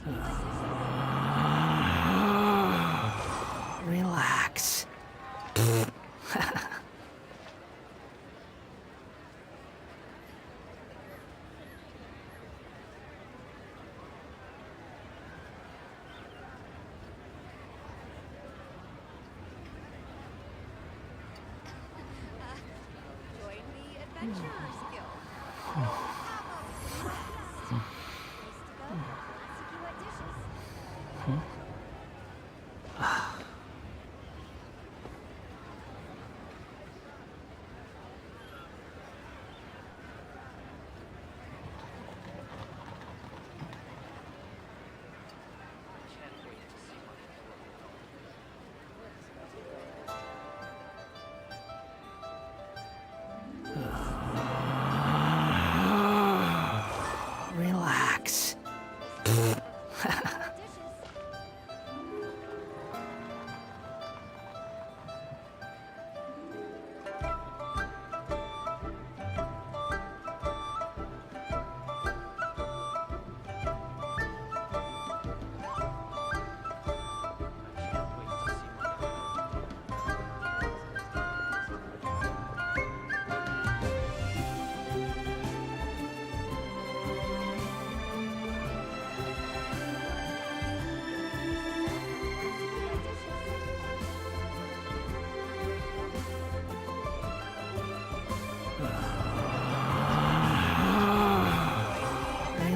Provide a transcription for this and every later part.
Relax. Relax.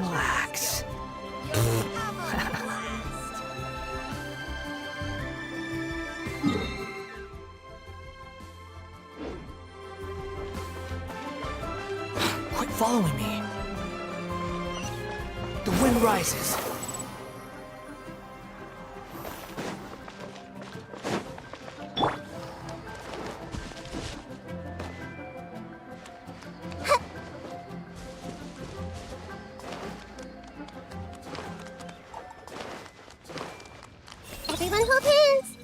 Relax. Quit following me. The wind rises. Everyone hold hands.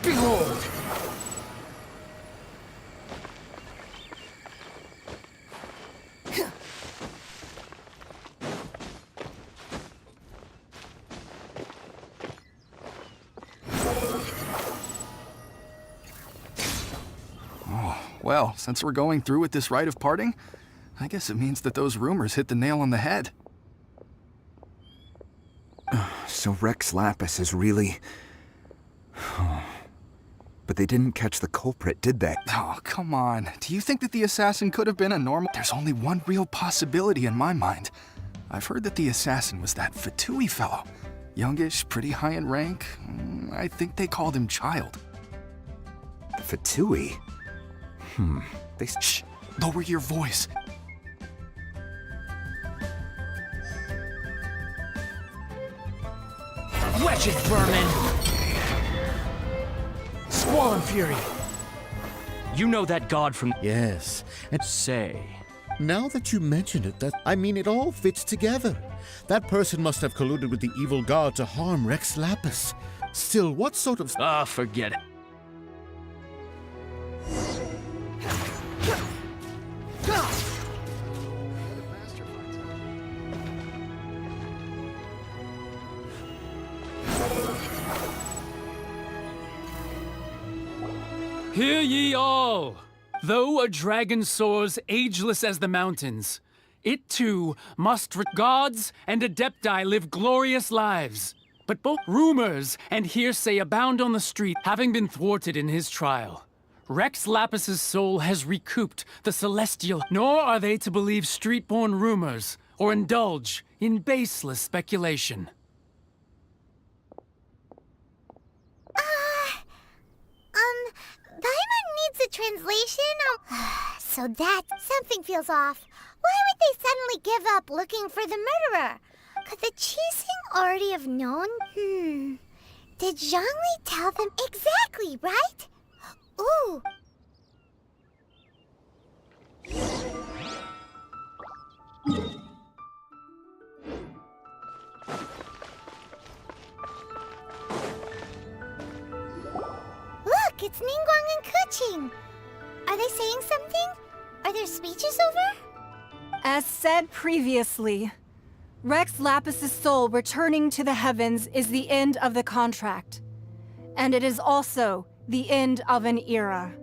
Behold! Well, since we're going through with this rite of parting, I guess it means that those rumors hit the nail on the head. So Rex Lapis is really... But they didn't catch the culprit, did they? Oh, come on. Do you think that the assassin could have been a normal... There's only one real possibility in my mind. I've heard that the assassin was that Fatui fellow. Youngish, pretty high in rank. I think they called him Child. Fatui? They... Shh! Lower your voice. Wretched vermin! Swollen fury! You know that god from... Yes, and Say. now that you mention it, it all fits together. That person must have colluded with the evil god to harm Rex Lapis. Still, what sort of... Ah, forget it. Hear ye all! Though a dragon soars ageless as the mountains, it too must gods and adepti live glorious lives. But both rumors and hearsay abound on the street, having been thwarted in his trial. Rex Lapis's soul has recouped the celestial, nor are they to believe street-born rumors or indulge in baseless speculation. Paimon needs a translation. So that something feels off. Why would they suddenly give up looking for the murderer? Could the Chising already have known? Did Zongli tell them exactly, right? Ooh. look, it's Ningguang and Keqing. Are they saying something? Are their speeches over? As said previously, Rex Lapis's soul returning to the heavens is the end of the contract. And it is also the end of an era.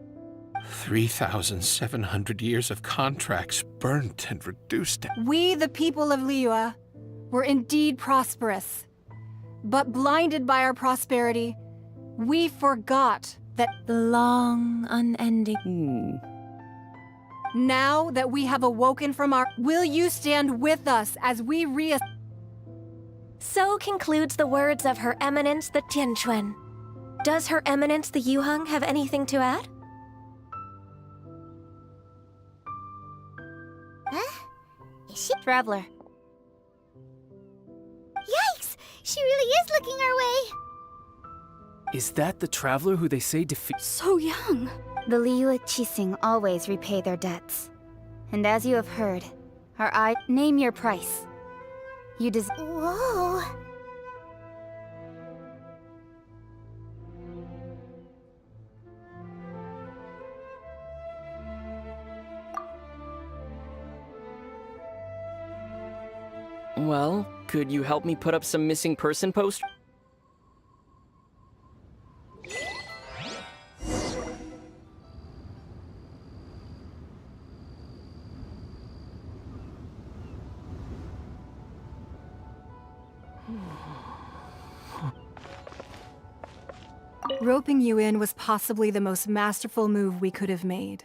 3,700 years of contracts burnt and reduced. We, the people of Liyue, were indeed prosperous. But blinded by our prosperity, we forgot that The long, unending. now that we have awoken from our... Will you stand with us as we So concludes the words of Her Eminence the Tianquan. Does Her Eminence the Yuheng have anything to add? Huh? Is she? Traveler. Yikes! She really is looking our way. Is that the traveler who they say defeat? So young. The Liyue Qixing always repay their debts. And as you have heard, our eye... Name your price. You Whoa. Well, could you help me put up some missing person post? Roping you in was possibly the most masterful move we could have made.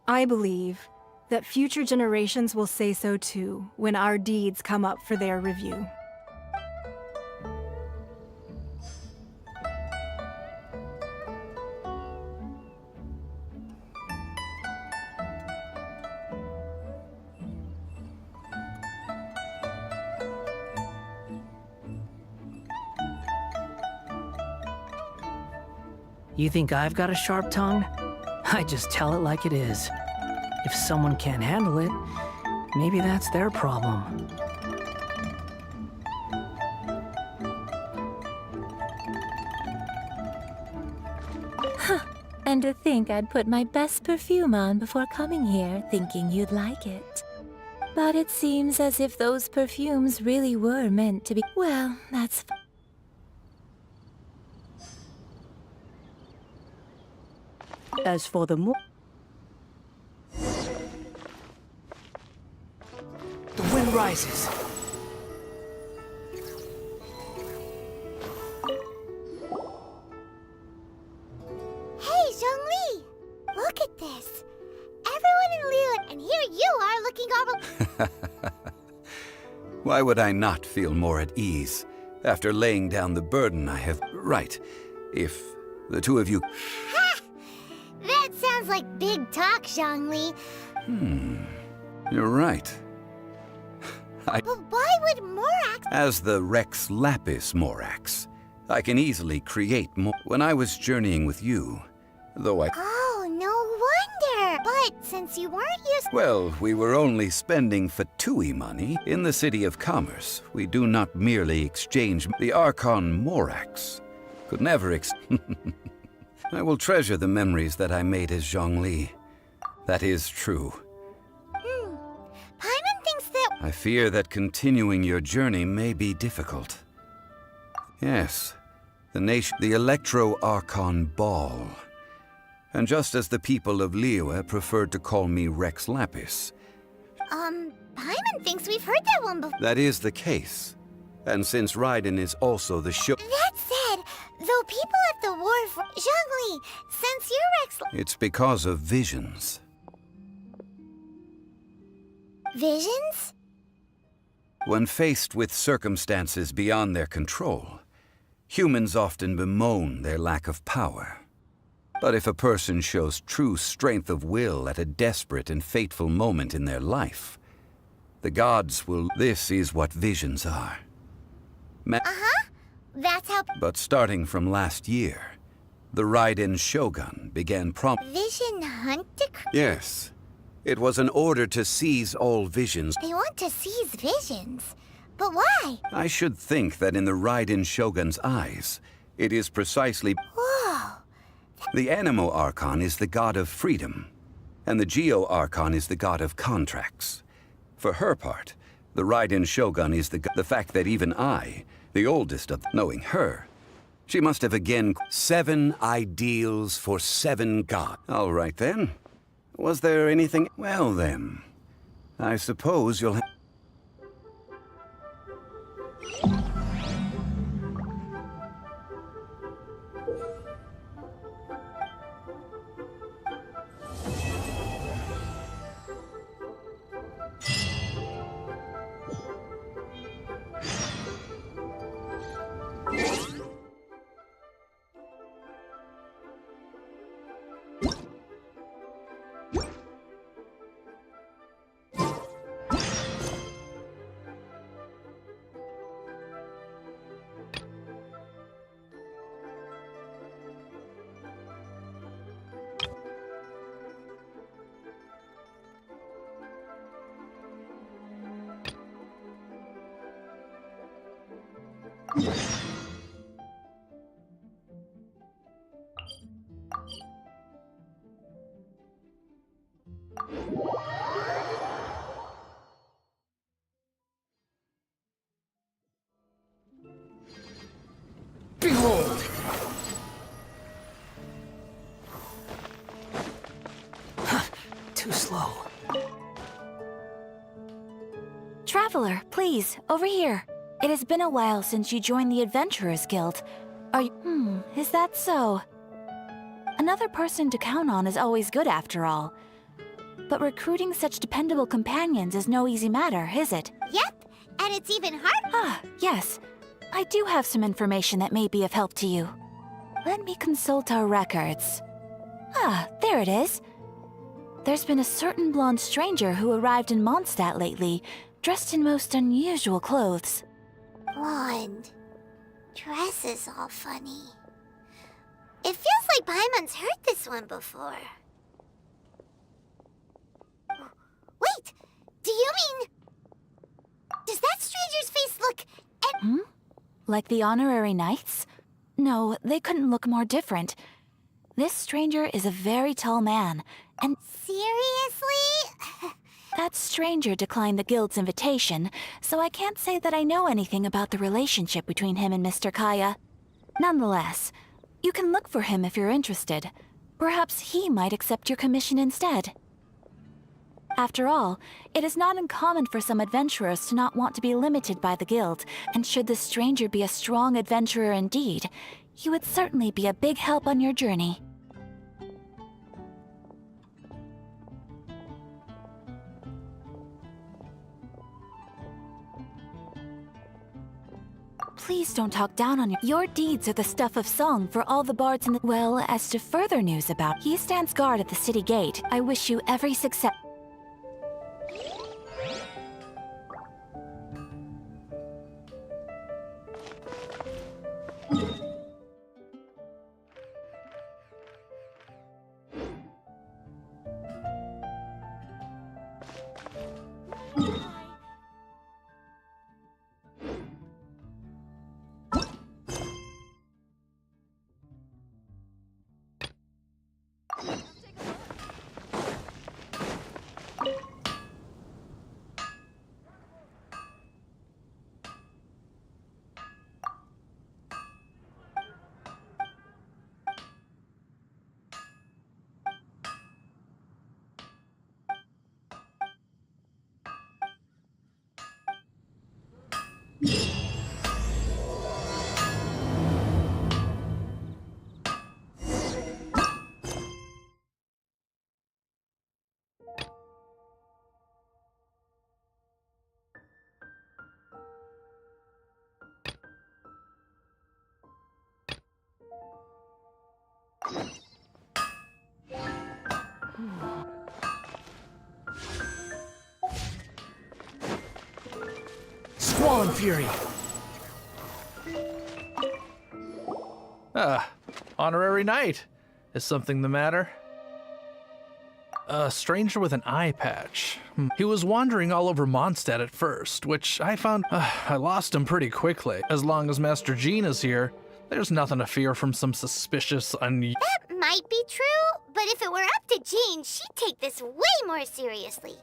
I believe that future generations will say so too when our deeds come up for their review. You think I've got a sharp tongue? I just tell it like it is. If someone can't handle it, maybe that's their problem. And to think I'd put my best perfume on before coming here, thinking you'd like it. But it seems as if those perfumes really were meant to be... Well, that's... As for the The wind rises. Hey, Zongli! Look at this. Everyone in Liyue, and here you are looking all... Why would I not feel more at ease after laying down the burden I have... Right. If the two of you... Ha! That sounds like big talk, Zhongli. You're right. But why would Morax... As the Rex Lapis Morax, I can easily create more. When I was journeying with you, though I... Oh, no wonder. But since you weren't used... Well, we were only spending Fatui money in the City of Commerce. We do not merely exchange. The Archon Morax could never I will treasure the memories that I made as Zhongli. That is true. Paimon thinks that... I fear that continuing your journey may be difficult. Yes, the Electro-Archon Ball. And just as the people of Liyue preferred to call me Rex Lapis. Paimon thinks we've heard that one before. That is the case. And since Raiden is also the show... That said, though people at the war for... Zhongli, since you're Rex... It's because of visions. Visions? When faced with circumstances beyond their control, humans often bemoan their lack of power. But if a person shows true strength of will at a desperate and fateful moment in their life, the gods will... This is what visions are. That's how... But starting from last year, the Raiden Shogun began Vision hunt Yes. It was an order to seize all visions. They want to seize visions. But why? I should think that in the Raiden Shogun's eyes, it is precisely... Whoa. The Animo Archon is the god of freedom, and the Geo Archon is the god of contracts. For her part, the Raiden Shogun is the fact that even I, the oldest of knowing her, she must have again 7 ideals for 7 gods. All right then. Was there anything? Well then, I suppose you'll Behold! Too slow. Traveler, please, over here. It has been a while since you joined the Adventurers Guild. Are you... is that so? Another person to count on is always good after all. But recruiting such dependable companions is no easy matter, is it? Yep, and it's even harder. Ah, yes. I do have some information that may be of help to you. Let me consult our records. Ah, there it is. There's been a certain blonde stranger who arrived in Mondstadt lately, dressed in most unusual clothes. Blonde. Dresses all funny. It feels like Paimon's heard this one before. Wait! Do you mean... Does that stranger's face look... Like the honorary knights? No, they couldn't look more different. This stranger is a very tall man, and... Seriously? That stranger declined the guild's invitation, so I can't say that I know anything about the relationship between him and Mr. Kaya. Nonetheless, you can look for him if you're interested. Perhaps he might accept your commission instead. After all, it is not uncommon for some adventurers to not want to be limited by the guild, and should the stranger be a strong adventurer indeed, he would certainly be a big help on your journey. Please don't talk down on your deeds are the stuff of song for all the bards in the... Well, as to further news about... He stands guard at the city gate. I wish you every success... Squall and Fury. Honorary knight. Is something the matter? A stranger with an eye patch. He was wandering all over Mondstadt at first, which I found... I lost him pretty quickly. As long as Master Jean is here, there's nothing to fear from some suspicious That might be true, but if it were up to Jean, she'd take this way more seriously.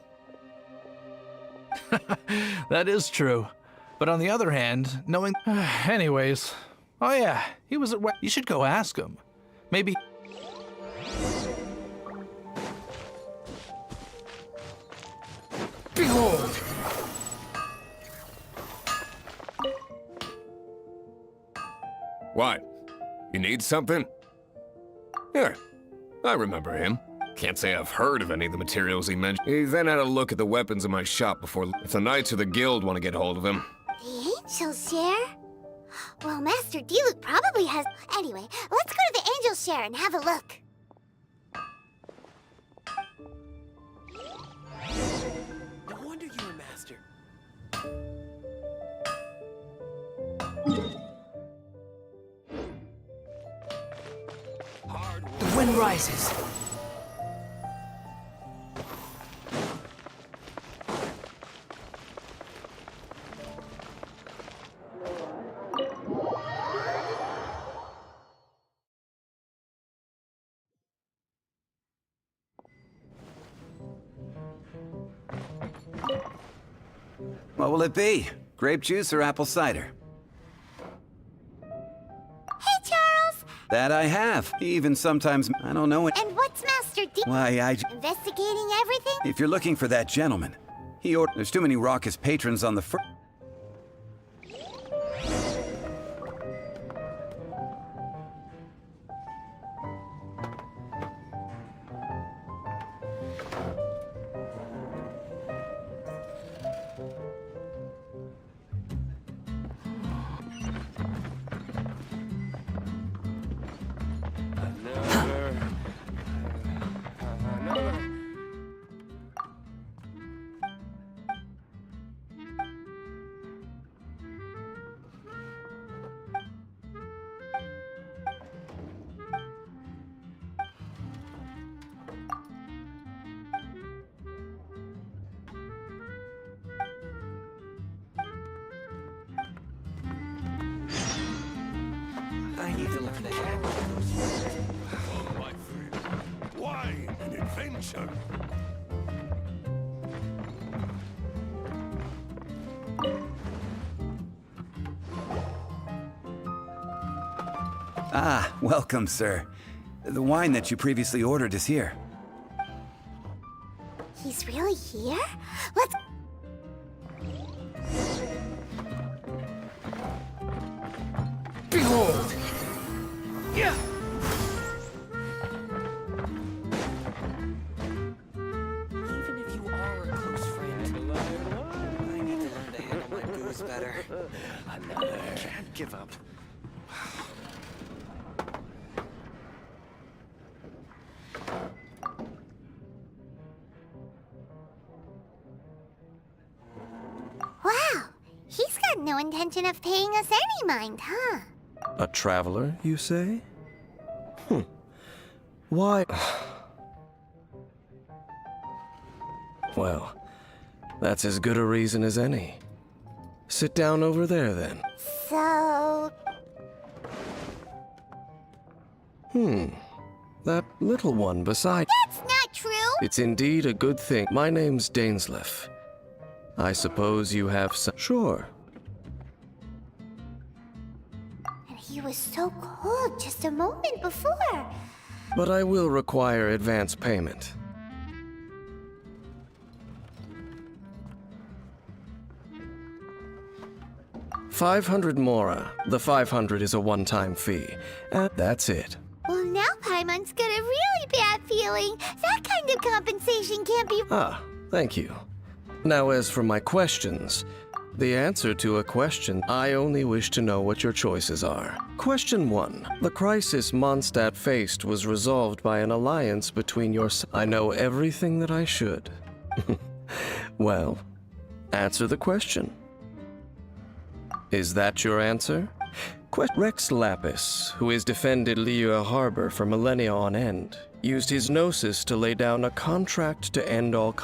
That is true. But on the other hand, knowing... Anyways. Oh yeah, he was at... You should go ask him. Maybe... Behold! What? You need something? Here, I remember him. Can't say I've heard of any of the materials he mentioned. He then had a look at the weapons in my shop before... If the Knights or the Guild want to get hold of him. The Angel's Share? Well, Master Diluc probably has... Anyway, let's go to the Angel's Share and have a look. No wonder you're a master. The wind rises. What will it be? Grape juice or apple cider? Hey, Charles! That I have. Even sometimes, I don't know it. And what's Master D? Why, Investigating everything? If you're looking for that gentleman, there's too many raucous patrons on the I need to look at the hat. Oh, my friend. Why an adventure? Ah, welcome, sir. The wine that you previously ordered is here. He's really here? Let's... Behold! Yeah! Even if you are a close friend, I need to learn to handle my booze better. Another. Can't give up. Wow! He's got no intention of paying us any mind, huh? A traveler, you say? Why? Well, that's as good a reason as any. Sit down over there, then. So... That little one beside... That's not true! It's indeed a good thing. My name's Dainsleif. I suppose you have some... Sure. And he was so cold just a moment before. But I will require advance payment. $500 mora. The 500 is a one-time fee. And that's it. Well, now Paimon's got a really bad feeling. That kind of compensation can't be... Ah, thank you. Now as for my questions, the answer to a question, I only wish to know what your choices are. Question 1. The crisis Mondstadt faced was resolved by an alliance between your... I know everything that I should. Well, answer the question. Is that your answer? Rex Lapis, who has defended Liyue Harbor for millennia on end, used his gnosis to lay down a contract to end all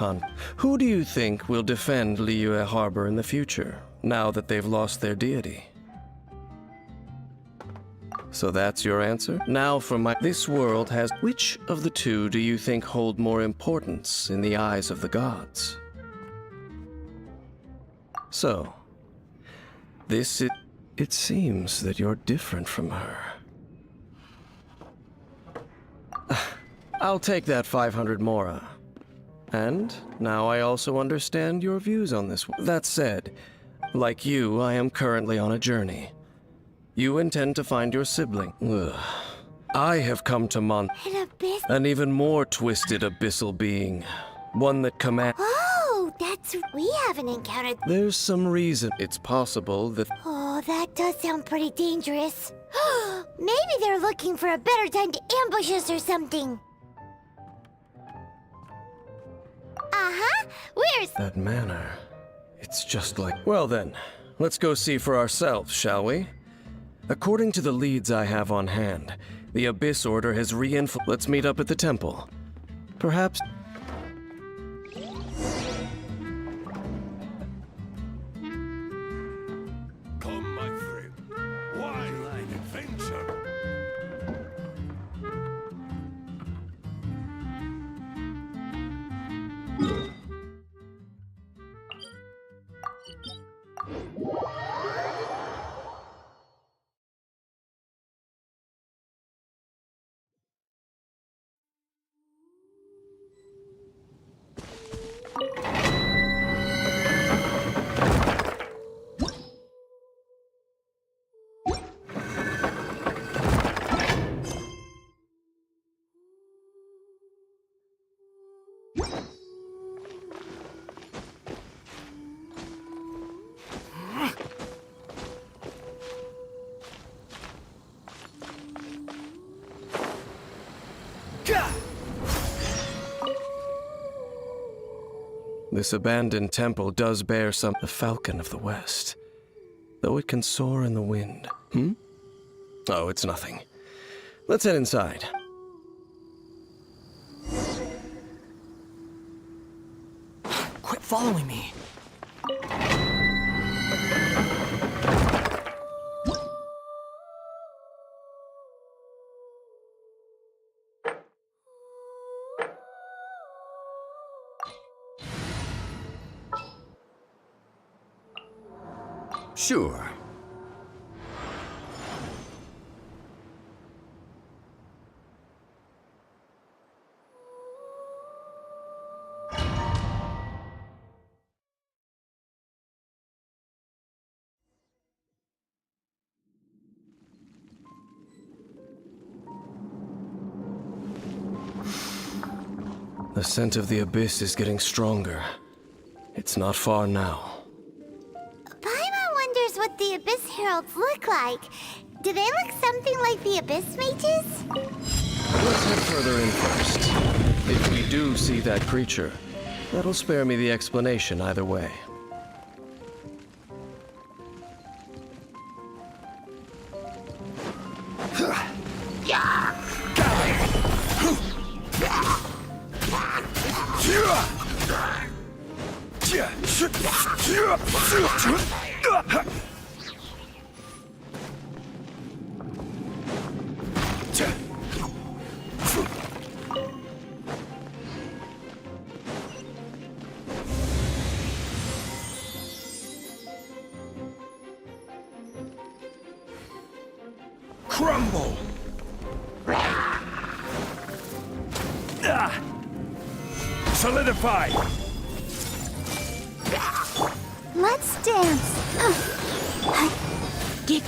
Who do you think will defend Liyue Harbor in the future, now that they've lost their deity? So that's your answer? Now for my... This world has... Which of the two do you think hold more importance in the eyes of the gods? So, it seems that you're different from her. I'll take that 500 mora. And now I also understand your views on this. That said, like you, I am currently on a journey. You intend to find your sibling. Ugh. I have come to An abyss? an even more twisted abyssal being. One that commands... Oh, that's... We haven't encountered... There's some reason it's possible that... Oh, that does sound pretty dangerous. Maybe they're looking for a better time to ambush us or something. Uh-huh. Where's... That manor. It's just like... Well then, let's go see for ourselves, shall we? According to the leads I have on hand, the Abyss Order has Let's meet up at the temple. Perhaps... Come, my friend. Wild adventure. This abandoned temple does bear some... The Falcon of the West. Though it can soar in the wind. Oh, it's nothing. Let's head inside. Quit following me. Sure. The scent of the abyss is getting stronger. It's not far now. Paimon wonders what the Abyss Heralds look like. Do they look something like the Abyss Mages? Let's head further in first. If we do see that creature, that'll spare me the explanation either way. Crumble! Solidify! Let's dance. Get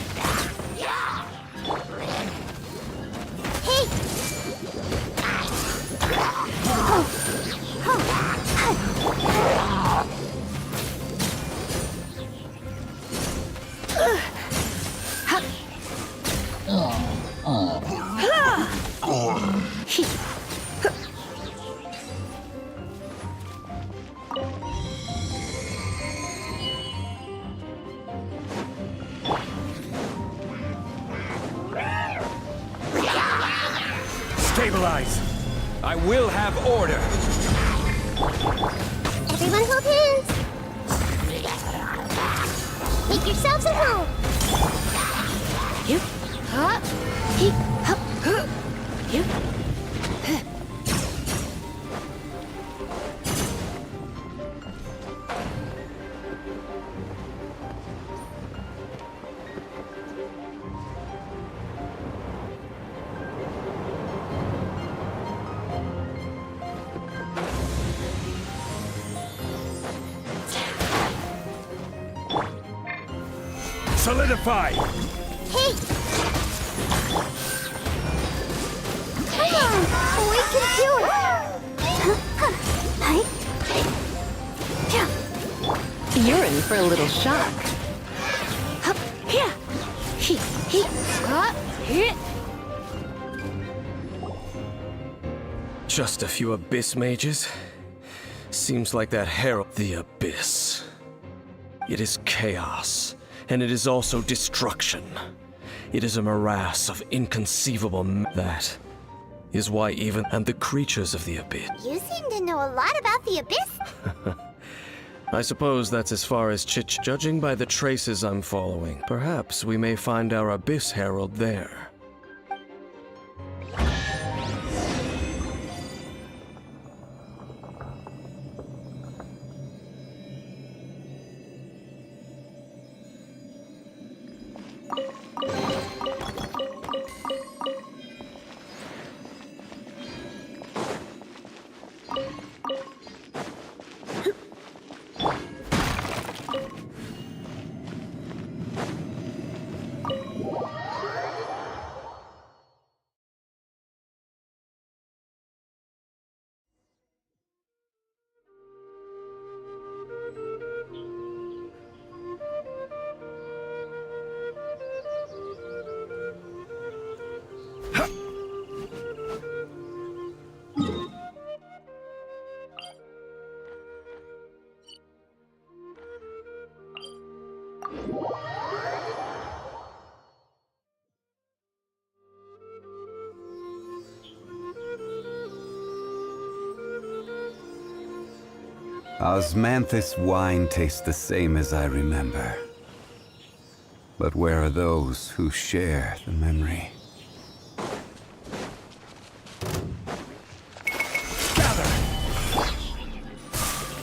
Hey! Stabilize! I will have order! Everyone hold hands! Make yourselves at home! You? Solidify! Hey! Come on! We can do it! You're in for a little shock. Just a few Abyss mages? Seems like that herald the Abyss. It is chaos, and it is also destruction. It is a morass of inconceivable that is why even and the creatures of the Abyss. You seem to know a lot about the Abyss. I suppose that's as far as judging by the traces I'm following. Perhaps we may find our Abyss Herald there. Osmanthus wine tastes the same as I remember. But where are those who share the memory?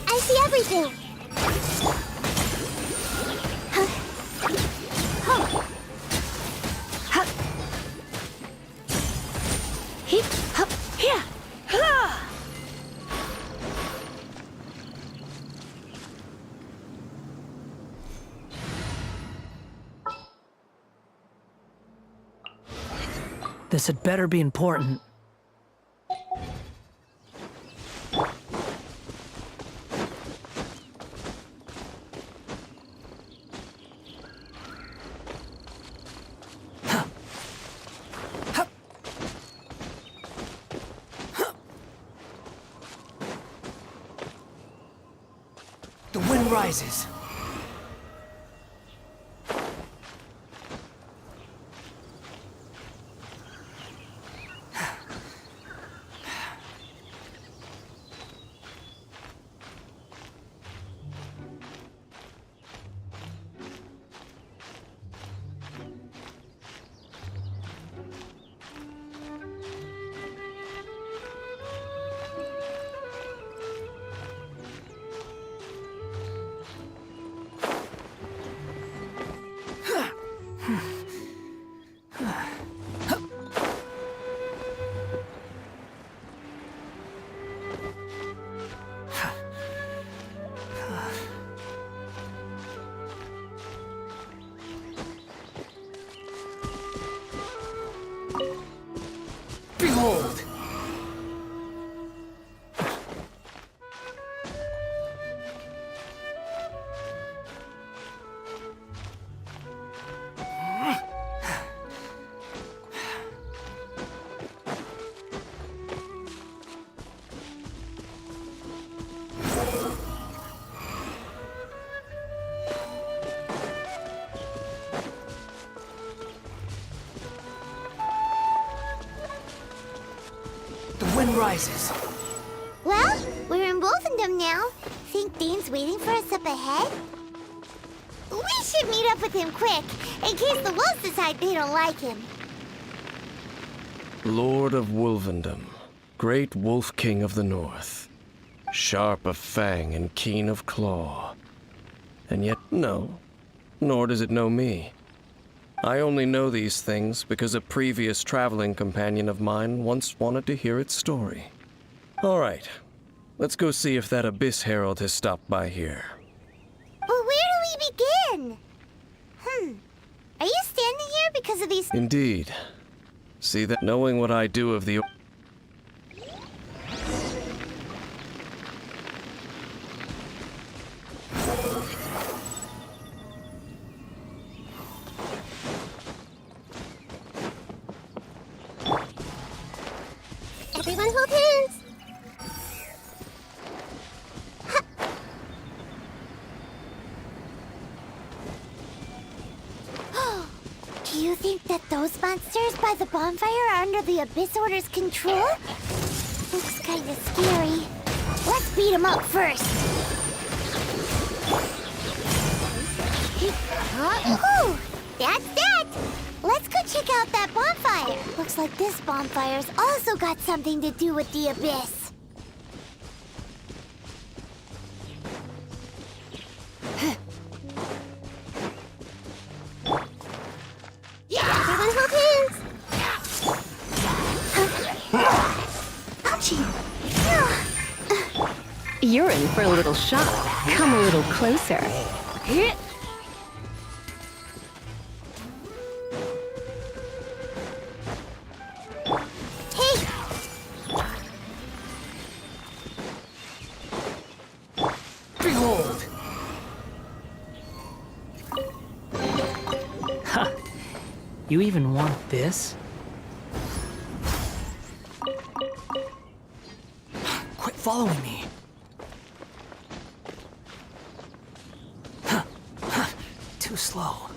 I see everything! This had better be important. The wind rises. Behold! Wind rises. Well, we're in Wolfendom now. Think Dane's waiting for us up ahead? We should meet up with him quick, in case the wolves decide they don't like him. Lord of Wolvendom, great wolf king of the north, sharp of fang and keen of claw. And yet, no, nor does it know me. I only know these things because a previous traveling companion of mine once wanted to hear its story. All right, let's go see if that Abyss Herald has stopped by here. But where do we begin? Are you standing here because of these? Indeed. See that knowing what I do of the... Everyone hold hands. Do you think that those monsters by the bonfire are under the Abyss Order's control? Looks kinda scary. Let's beat them up first. Ooh, that's that! Let's go check out that bonfire. Looks like this bonfire's also got something to do with the Abyss. Everyone hold hands. Ouchie. You're in for a little shock. Come a little closer. Hey. Behold! Ha! You even want this? Quit following me. Too slow.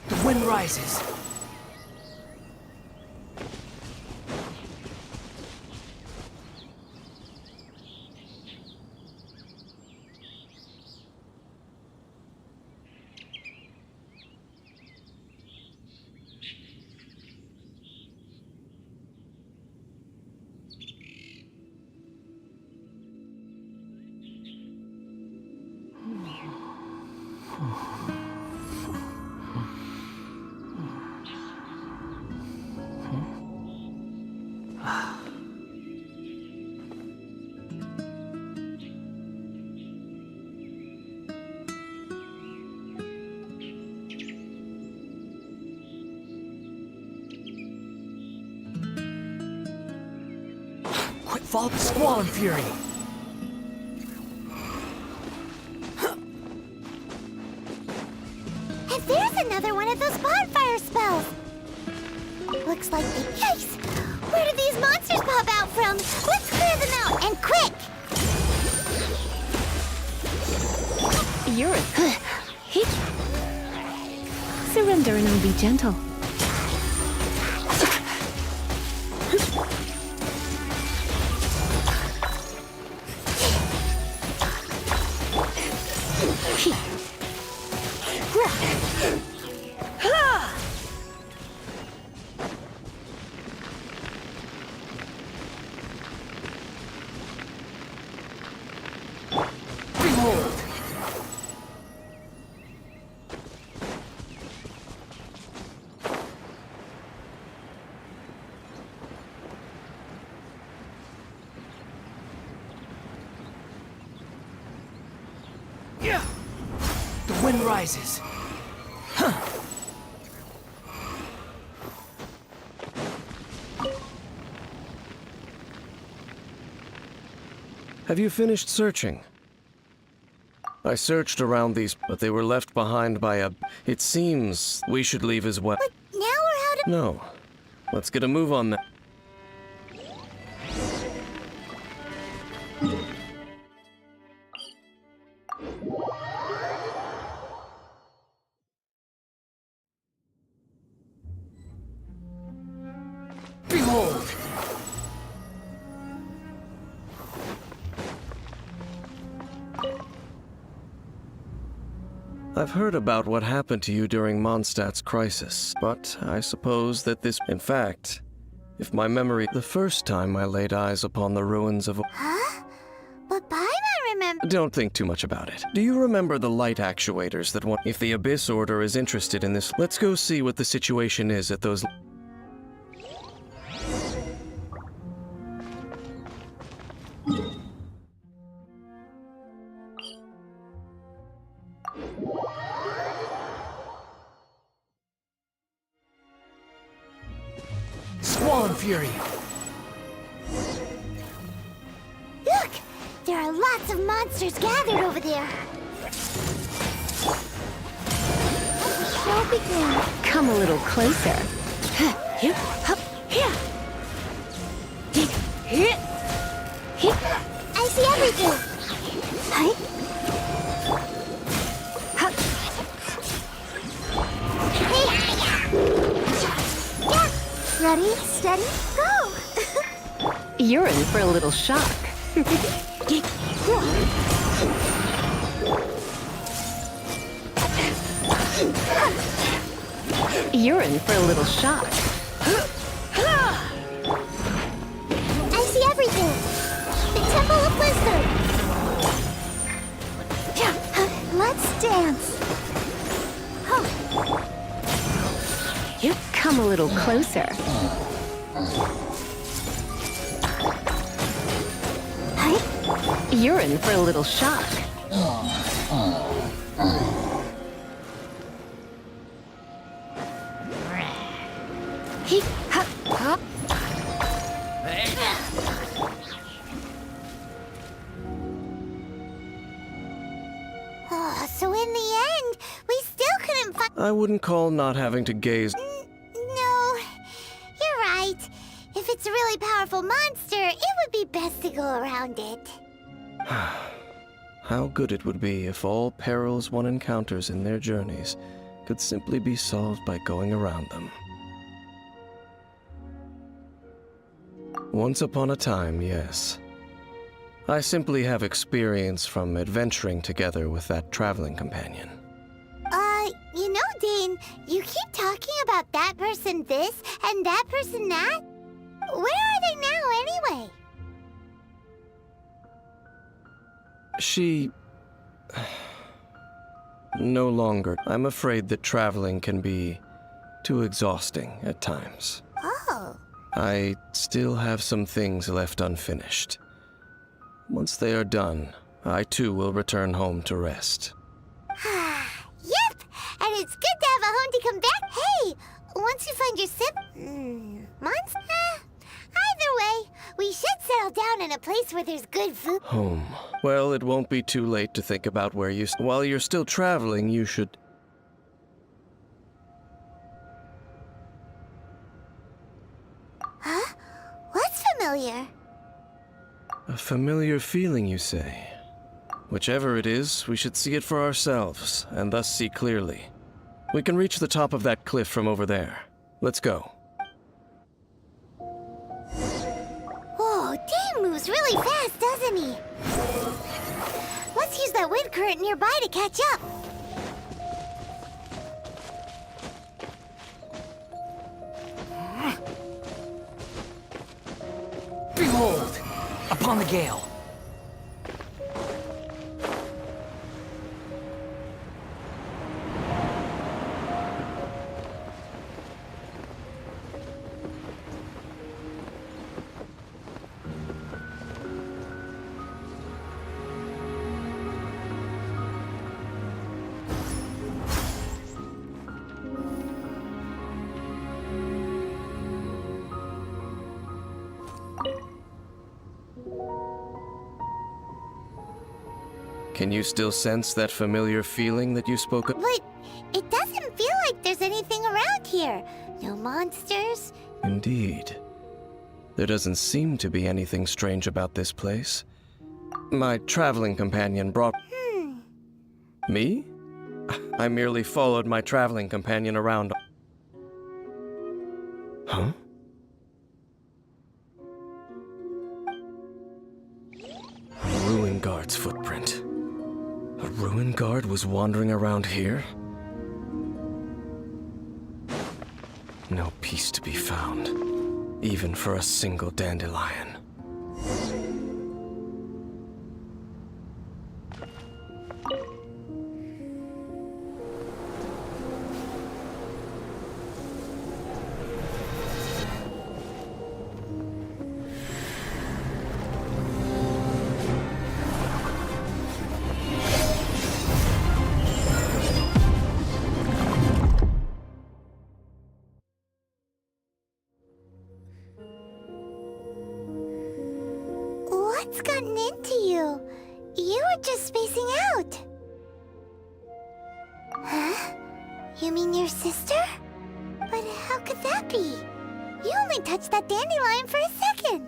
The wind rises. Quit following Squall and Fury. And there's another one of those bonfire spells. Looks like the Yikes! Where did these monsters pop out from? Let's clear them out, and quick! You're a... Surrender and be gentle. Yeah. The wind rises. Have you finished searching? I searched around these, but they were left behind by a... It seems we should leave as well. But now we're out of... No. Let's get a move on that. Behold! I've heard about what happened to you during Mondstadt's crisis, but I suppose that this... In fact, if my memory... The first time I laid eyes upon the ruins of... Huh? But Paimon remember... Don't think too much about it. Do you remember the light actuators that want... If the Abyss Order is interested in this, let's go see what the situation is at those... Squall and Fury! Look! There are lots of monsters gathered over there. Let the show begin. Come a little closer. I see everything. Ready, steady, go! You're in for a little shock. You're in for a little shock. I see everything. The Temple of Wisdom. Let's dance. You come a little closer. You're in for a little shock. Oh, so in the end, we still couldn't find... I wouldn't call not having to gaze... No, you're right. If it's a really powerful monster, it would be best to go around it. How good it would be if all perils one encounters in their journeys could simply be solved by going around them. Once upon a time, yes. I simply have experience from adventuring together with that traveling companion. You know, Dane, you keep talking about that person this and that person that. Where are they now, anyway? She... no longer. I'm afraid that traveling can be too exhausting at times. Oh. I still have some things left unfinished. Once they are done, I too will return home to rest. Yep, and it's good to have a home to come back. Hey, once you find your monster? Either way, we should settle down in a place where there's good food. Home. Well, it won't be too late to think about where you... While you're still traveling, you should... Huh? What's familiar? A familiar feeling, you say? Whichever it is, we should see it for ourselves, and thus see clearly. We can reach the top of that cliff from over there. Let's go. Whoa, Dane moves really fast, doesn't he? Let's use that wind current nearby to catch up. Behold, upon the gale. Can you still sense that familiar feeling that you spoke of? But it doesn't feel like there's anything around here. No monsters. Indeed. There doesn't seem to be anything strange about this place. My traveling companion brought... Me? I merely followed my traveling companion around... Huh? A ruin guard's footprint. A ruin ruin guard was wandering around here? No peace to be found, even for a single dandelion. What's gotten into you? You were just spacing out. Huh? You mean your sister? But how could that be? You only touched that dandelion for a second.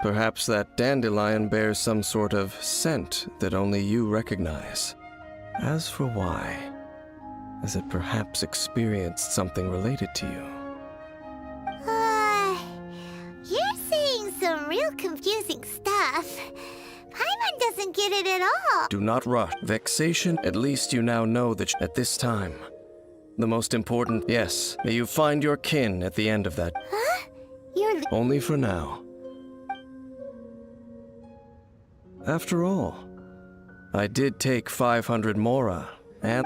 Perhaps that dandelion bears some sort of scent that only you recognize. As for why, has it perhaps experienced something related to you? You're saying some real confusing stuff. Paimon doesn't get it at all. Do not rush. Vexation, at least you now know that at this time. The most important, yes, may you find your kin at the end of that. Huh? You're... Only for now. After all, I did take 500 mora, and...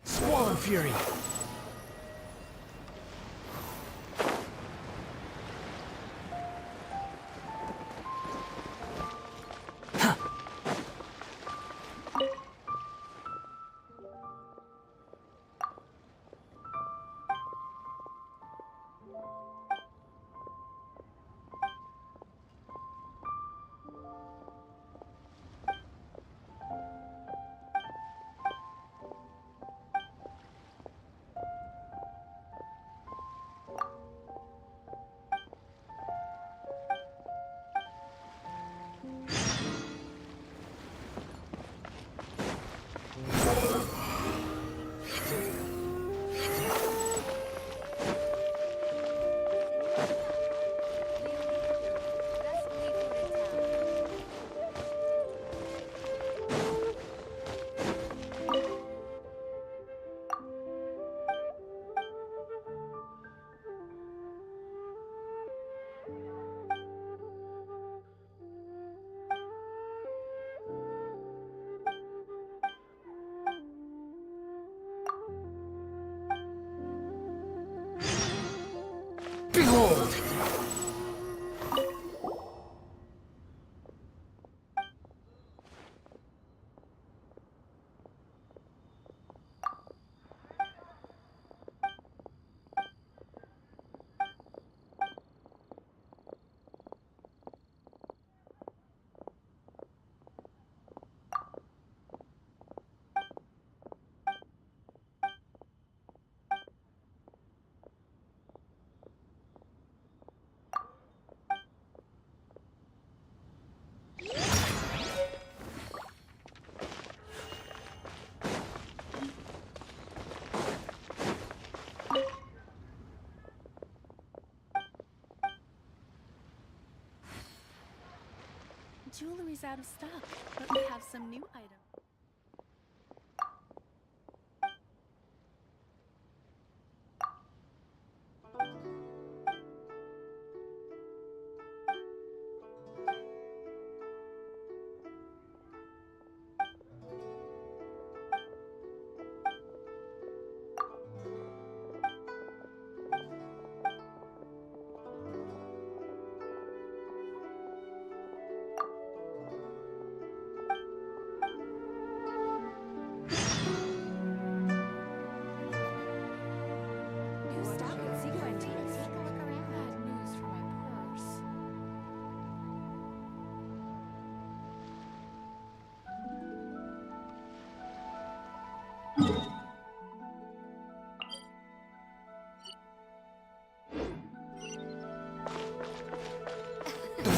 Swallow Fury! Behold! Jewelry's out of stock, but we have some new items.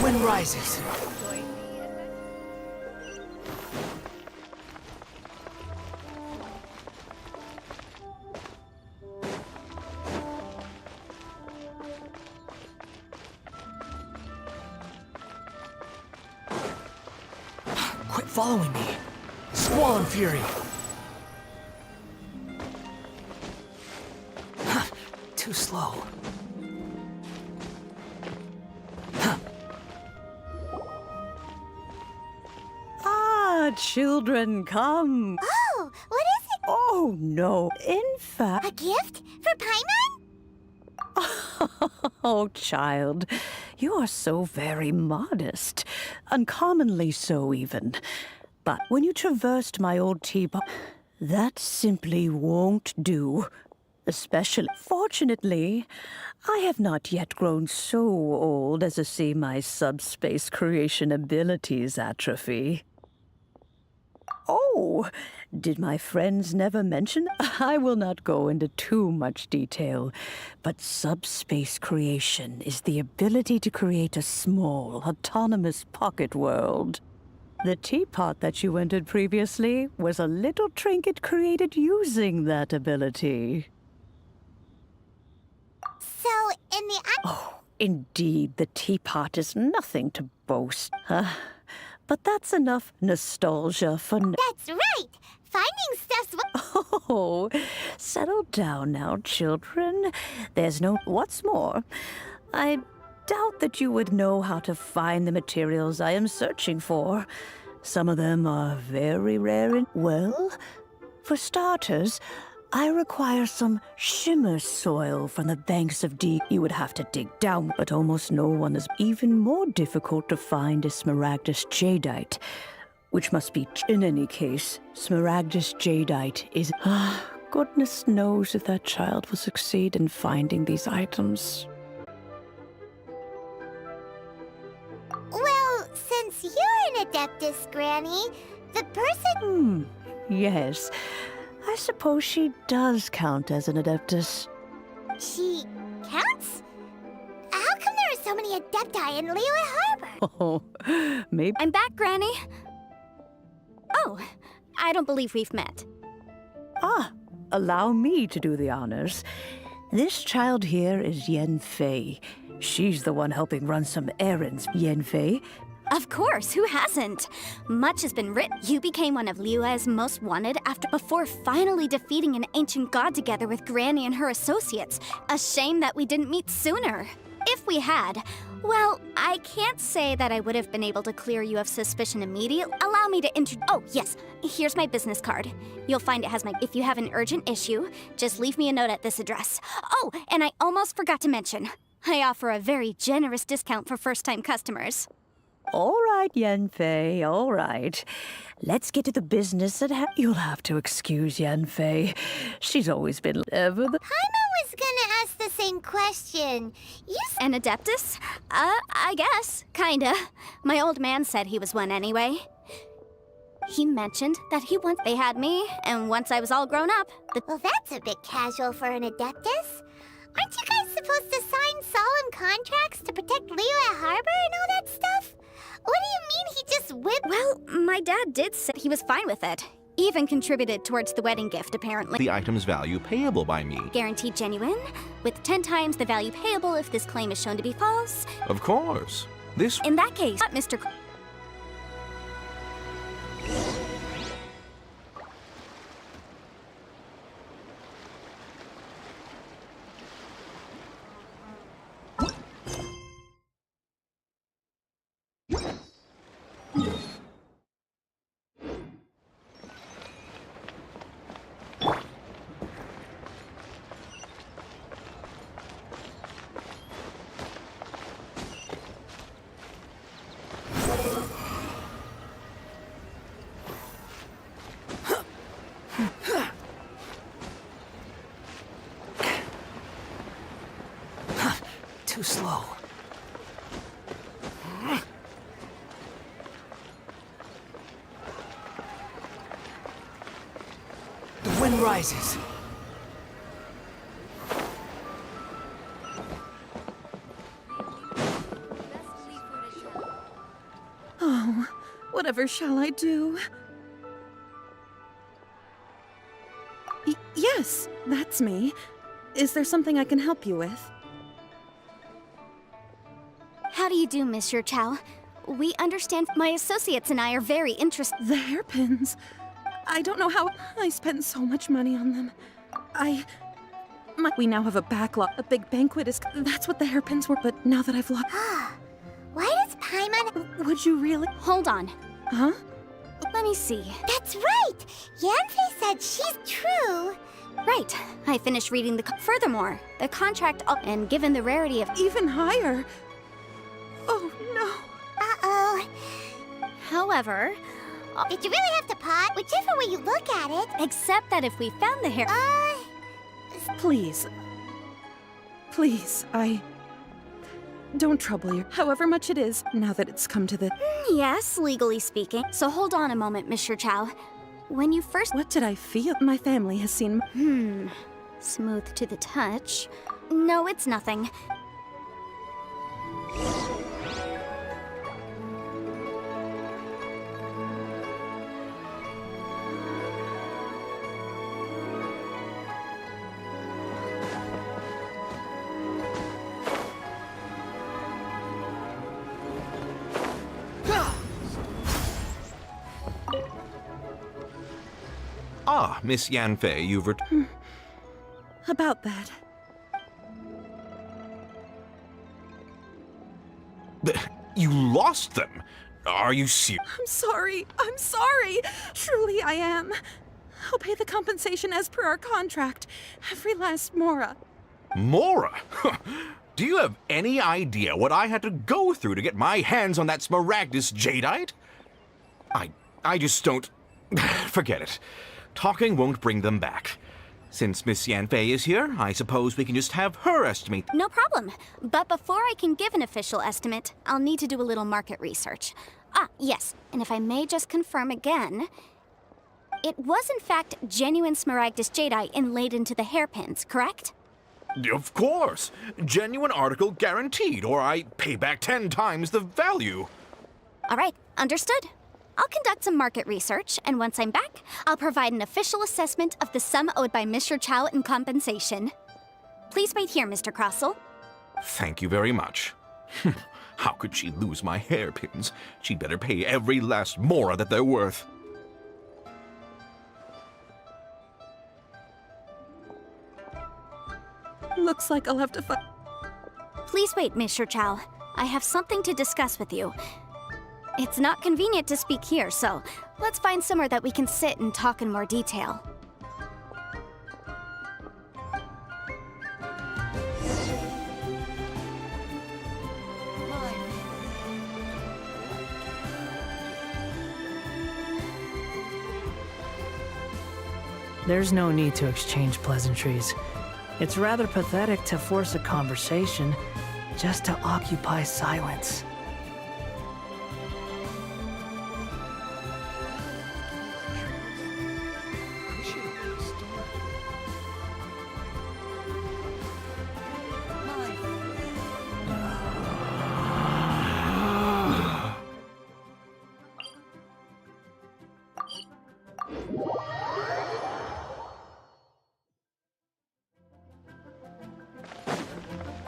wind rises. Quit following me. Squall and fury. Too slow. Ah, children, come. Oh, what is it? Oh, no. In fact... A gift? For Paimon? Oh, child, you are so very modest. Uncommonly so, even. But when you traversed my old teapot, that simply won't do. Especially, fortunately, I have not yet grown so old as to see my subspace creation abilities atrophy. Oh, did my friends never mention? I will not go into too much detail, but subspace creation is the ability to create a small, autonomous pocket world. The teapot that you entered previously was a little trinket created using that ability. So, in the... Oh, indeed, the teapot is nothing to boast. But that's enough nostalgia for That's right! Finding stuff's... Oh, settle down now, children. There's no... What's more, I doubt that you would know how to find the materials I am searching for. Some of them are very rare and... Well, for starters, I require some shimmer soil from the banks of deep. You would have to dig down, but almost no one is. Even more difficult to find is smaragdus jadeite, which must be... In any case, smaragdus jadeite is... goodness knows if that child will succeed in finding these items. Well, since you're an Adeptus, Granny, the person... Yes. I suppose she does count as an Adeptus. She counts? How come there are so many Adepti in Liyue Harbor? Oh, maybe... I'm back, Granny. Oh, I don't believe we've met. Ah, allow me to do the honors. This child here is Yen Fei. She's the one helping run some errands. Yen Fei? Of course, who hasn't? Much has been written. You became one of Liyue's most wanted before finally defeating an ancient god together with Granny and her associates. A shame that we didn't meet sooner. If we had, well, I can't say that I would have been able to clear you of suspicion immediately. Allow me to Oh, yes, here's my business card. You'll find it has my... If you have an urgent issue, just leave me a note at this address. Oh, and I almost forgot to mention, I offer a very generous discount for first-time customers. All right, Yen Fei, all right. Let's get to the business at hand. You'll have to excuse Yen Fei. She's always been Paimon was gonna ask the same question. An Adeptus? I guess. Kinda. My old man said he was one anyway. He mentioned that they had me, and once I was all grown up... Well, that's a bit casual for an Adeptus. Aren't you guys supposed to sign solemn contracts to protect Liyue Harbor and all that stuff? What do you mean he just whipped... Well, my dad did say he was fine with it. Even contributed towards the wedding gift, apparently. The item's value payable by me. Guaranteed genuine, with 10 times the value payable if this claim is shown to be false. Of course. This... In that case, Mr. Too slow. The wind rises. Whatever shall I do? Yes, that's me. Is there something I can help you with? How do you do, Monsieur Chow? We understand my associates and I are very interested. The hairpins. I don't know how I spent so much money on them. We now have a backlog. A big banquet is... That's what the hairpins were, but now that I've lost... Why does Paimon... Would you really... Hold on. Huh? Let me see. That's right! Yanfei said she's true. Right. I finished reading the... Furthermore, the contract... And given the rarity of... Even higher. Oh, no. Uh-oh. However... Did you really have to pot? Whichever way you look at it. Except that if we found the hair... Please. Please, don't trouble you. However much it is, now that it's come to the... Yes, legally speaking. So hold on a moment, Mr. Chow. When you first... What did I feel? My family has seen... Smooth to the touch. No, it's nothing. Ah, Miss Yanfei, you've About that. You lost them? Are you serious? I'm sorry. Truly I am. I'll pay the compensation as per our contract. Every last mora. Mora? Do you have any idea what I had to go through to get my hands on that Smaragdus jadeite? I just don't... Forget it. Talking won't bring them back. Since Miss Yanfei is here, I suppose we can just have her estimate. No problem. But before I can give an official estimate, I'll need to do a little market research. Ah, yes. And if I may just confirm again, it was in fact genuine Smaragdus jadeite inlaid into the hairpins, correct? Of course. Genuine article guaranteed, or I pay back 10 times the value. All right, understood. I'll conduct some market research, and once I'm back, I'll provide an official assessment of the sum owed by Mr. Chow in compensation. Please wait here, Mr. Crossell. Thank you very much. How could she lose my hairpins? She'd better pay every last mora that they're worth. Looks like I'll have to fight. Please wait, Mr. Chow. I have something to discuss with you. It's not convenient to speak here, so let's find somewhere that we can sit and talk in more detail. There's no need to exchange pleasantries. It's rather pathetic to force a conversation just to occupy silence.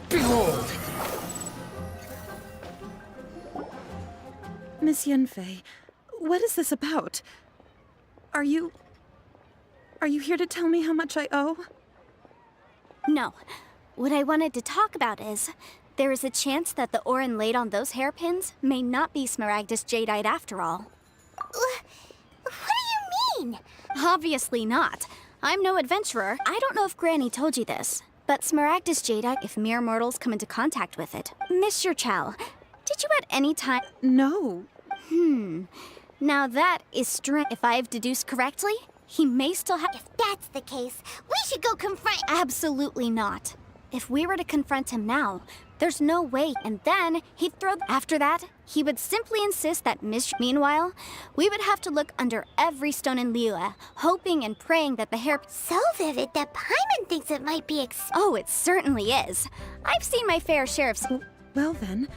Behold! Miss Yanfei, what is this about? Are you here to tell me how much I owe? No. What I wanted to talk about is, there is a chance that the ore inlaid on those hairpins may not be Smaragdus jadeite after all. What do you mean? Obviously not. I'm no adventurer. I don't know if Granny told you this, but Smaragdus jadeite if mere mortals come into contact with it. Mr. Chow, did you at any time... No. Now that is strange. If I've deduced correctly, he may still have... If that's the case, we should go confront... Absolutely not. If we were to confront him now, there's no way, and then he'd throw... After that, he would simply insist that Meanwhile, we would have to look under every stone in Liyue, hoping and praying that the hair... So vivid that Paimon thinks it might be Oh, it certainly is. I've seen my fair share of... Well then,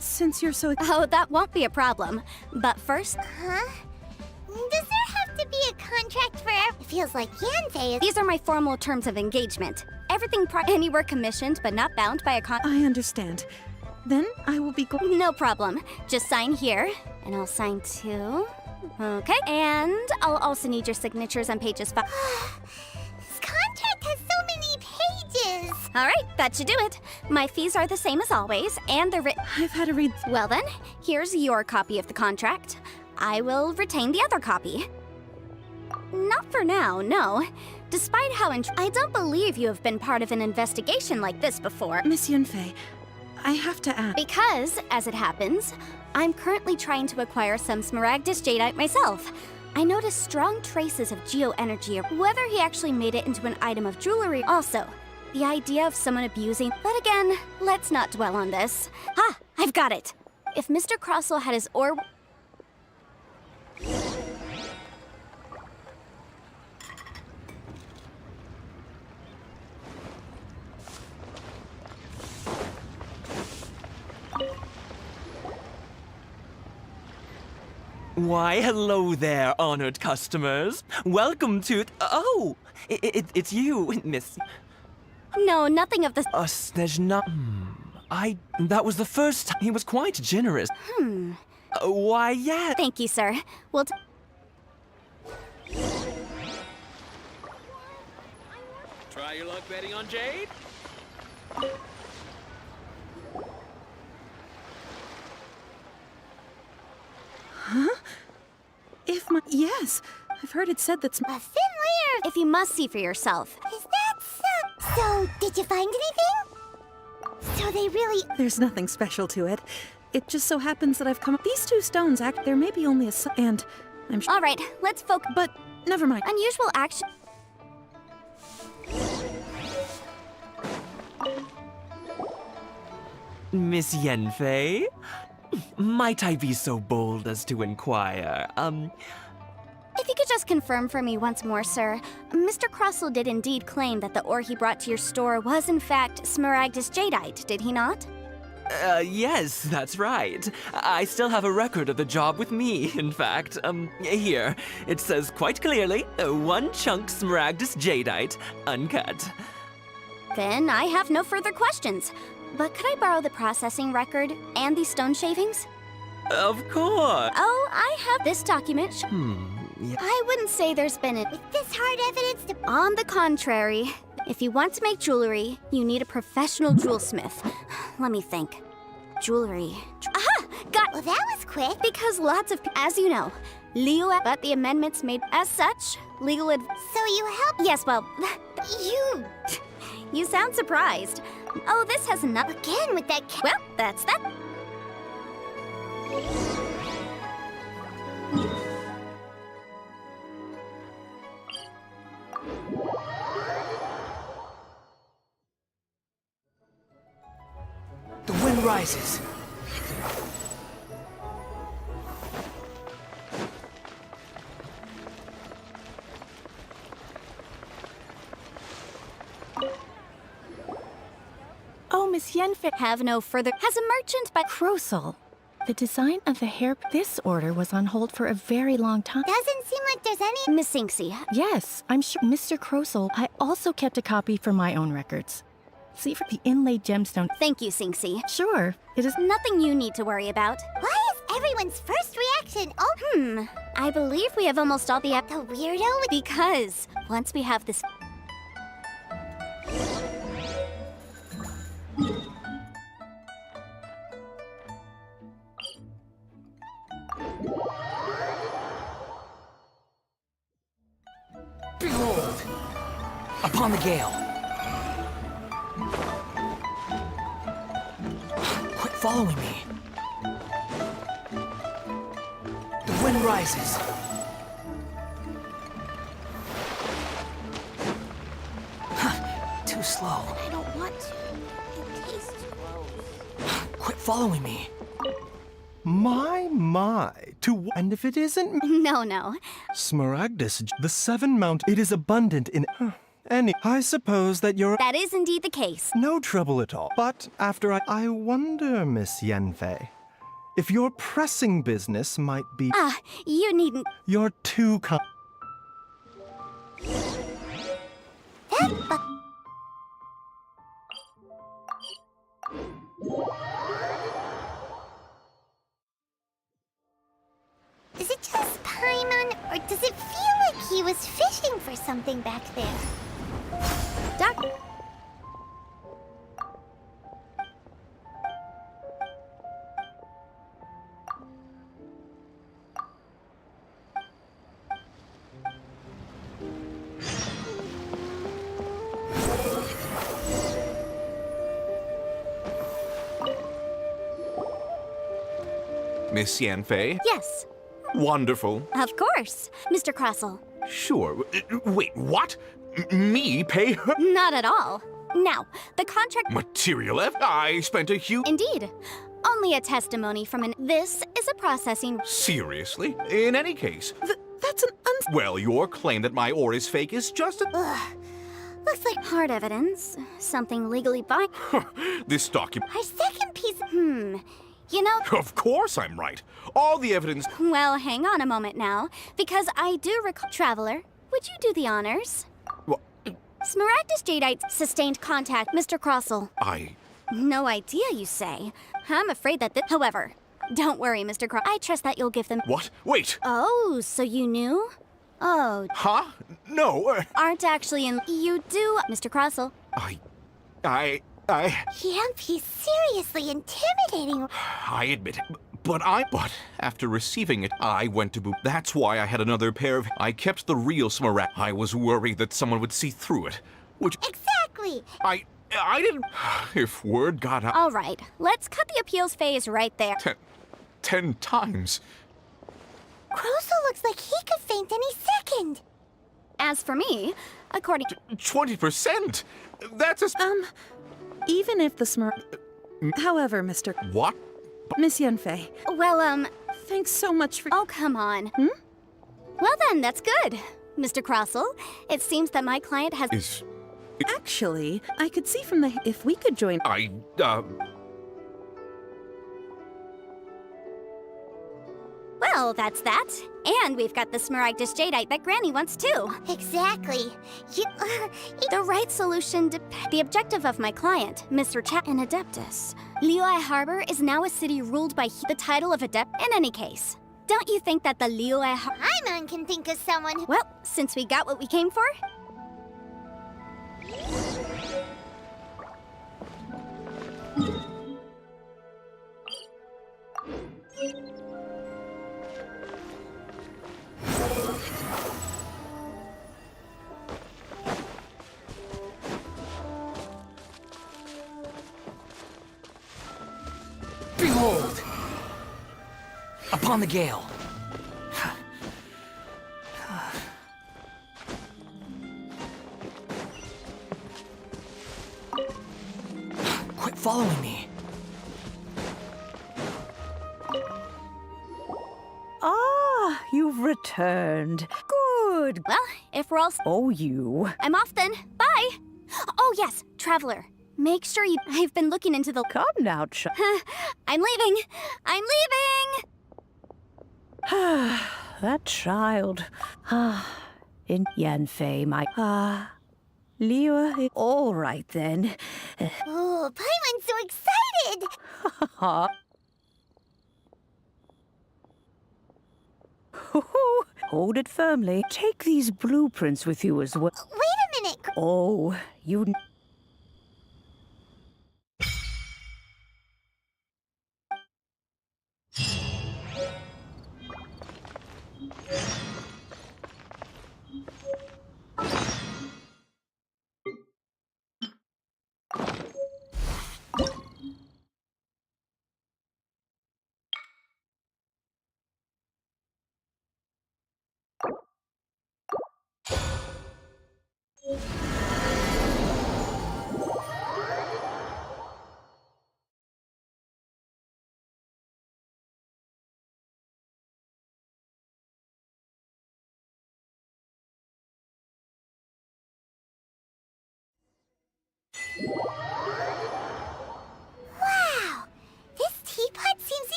Since you're so... Oh, that won't be a problem. But first... Huh? Does there have to be a contract for It feels like Yanfei is... These are my formal terms of engagement. Everything anywhere commissioned, but not bound by a I understand. Then I will be No problem. Just sign here, and I'll sign too. Okay, and I'll also need your signatures on pages 5. This contract has so many pages! All right, that should do it. My fees are the same as always, and they're written... I've had to read... Well then, here's your copy of the contract. I will retain the other copy. Not for now, no. Despite how I don't believe you have been part of an investigation like this before. Miss Yunfei, I have to ask... Because, as it happens, I'm currently trying to acquire some Smaragdus Jadeite myself. I noticed strong traces of geoenergy, whether he actually made it into an item of jewelry. Also, the idea of someone abusing... But again, let's not dwell on this. Ah, I've got it! If Mr. Crossell had his orb... Why, hello there, honored customers. Welcome to... Oh, it's you, Miss... No, nothing of the... There's not... That was the first time. He was quite generous. Why, yeah. Thank you, sir. We'll... Try your luck betting on Jade? Huh? If my... Yes, I've heard it said that's... A thin layer... If you must see for yourself. Is that so... So, did you find anything? So they really... There's nothing special to it. It just so happens that I've come up... These two stones act... There may be only a... And I'm... All right, let's focus... But, never mind. Unusual action... Miss Yanfei? Might I be so bold as to inquire, If you could just confirm for me once more, sir. Mr. Crossell did indeed claim that the ore he brought to your store was in fact Smaragdus Jadeite, did he not? Yes, that's right. I still have a record of the job with me, in fact. Here. It says quite clearly, 1 chunk Smaragdus Jadeite, uncut. Then I have no further questions. But could I borrow the processing record and these stone shavings? Of course. Oh, I have this document. Yeah. I wouldn't say there's been a... With this hard evidence to... On the contrary, if you want to make jewelry, you need a professional jewelsmith. Let me think. Jewelry. Aha! Got... Well, that was quick. Because lots of... As you know, legal... But the amendments made as such, legal So you help... Yes, well... You... You sound surprised. Oh, this has not... Again with that... Well, that's that. The wind rises. Oh, Miss Yanfei. Have no further... Has a merchant by... Crossell. The design of the hair... This order was on hold for a very long time. Doesn't seem like there's any... Miss Sinksy. Yes, I'm sure. Mr. Crossell, I also kept a copy for my own records. See for the inlaid gemstone. Thank you, Sinksy. Sure, it is... Nothing you need to worry about. Why is everyone's first reaction... Oh, I believe we have almost all the... The weirdo... Because once we have this... Behold! Upon the gale. Quit following me. The wind rises. Too slow. I don't want to. It tastes gross. Quit following me. My, and if it isn't... No. Smaragdus, the 7 mount, it is abundant in... I suppose that you're... That is indeed the case. No trouble at all. But after I wonder, Miss Yanfei, if your pressing business might be... You needn't... You're too kind. Is it just Paimon, or does it feel like he was fishing for something back there? Doc... Miss Yanfei? Yes. Wonderful. Of course, Mr. Crossell. Sure. Wait, what? Me pay her? Not at all. Now, the contract... Material F? I spent a huge... Indeed. Only a testimony from an... This is a processing... Seriously? In any case... That's an Well, your claim that my ore is fake is just a... Ugh. Looks like hard evidence. Something legally binding. This document... Our second piece... You know... Of course I'm right. All the evidence... Well, hang on a moment now, because I do recall... Traveler, would you do the honors? What? Smaragdus Jadeite sustained contact, Mr. Crossell. No idea, you say? I'm afraid that However, don't worry, Mr. I trust that you'll give them... What? Wait! Oh, so you knew? Oh... Huh? No, Aren't actually in... You do, Mr. Crossell. He's seriously intimidating. I admit it. But after receiving it, I went to That's why I had another pair of... I kept the real Smaragd. I was worried that someone would see through it. Which... Exactly! I didn't... If word got out... All right, let's cut the appeals phase right there. 10 times. Crossell looks like he could faint any second. As for me, according... 20%? That's a... Even if the However, Mr. What? Miss Yanfei. Well, Thanks so much for... Oh, come on. Well then, that's good. Mr. Crossell, it seems that my client has... Actually, I could see from the... If we could join... Well, that's that. And we've got the Smaragdus Jadeite that Granny wants too. Exactly. The right solution The objective of my client, Mr. and Adeptus. Liyue Harbor is now a city ruled by the title of Adept in any case. Don't you think that the Liyue Paimon can think of someone... Well, since we got what we came for... Behold! Upon the gale. Quit following me. Ah, you've returned. Good. Well, if we're all... Oh, you. I'm off then. Bye! Oh, yes, Traveler. Make sure you... I've been looking into the... Come now, I'm leaving! I'm leaving! That child. In Yanfei, my... Liyue. All right, then. Oh, Paimon's so excited! Hold it firmly. Take these blueprints with you as well. Wait a minute! Oh, you...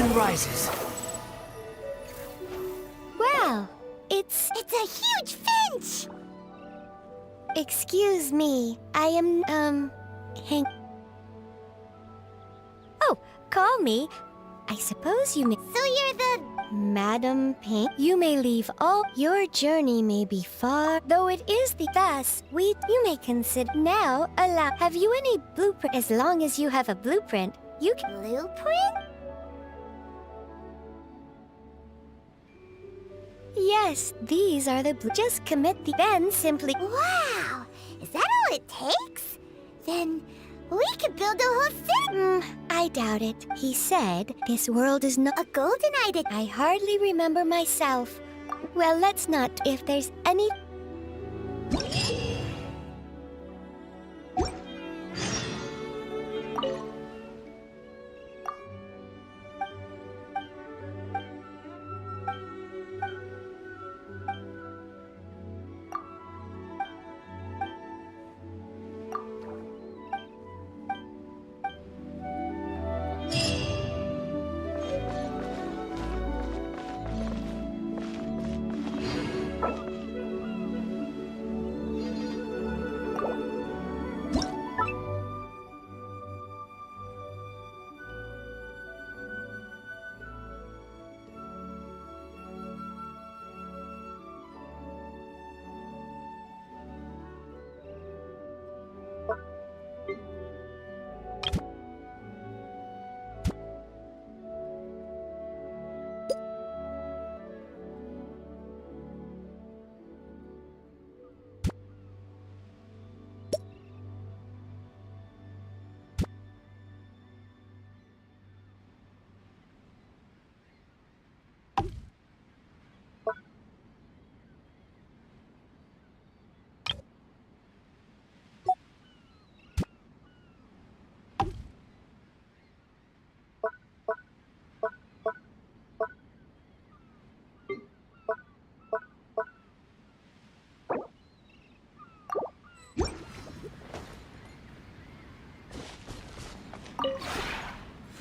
sun rises. Wow, it's a huge finch! Excuse me, I am, Hank. Oh, call me. I suppose you may. So you're the Madam Pink? You may leave all. Your journey may be far, though it is the thus. You may consider now allow. Have you any blueprint? As long as you have a blueprint, you can. Blueprint? Yes, these are the just commit the then simply. Wow! Is that all it takes? Then we could build a whole city. I doubt it. He said this world is not a golden idol. I hardly remember myself. Well, let's not. If there's any.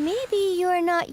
Maybe you're not.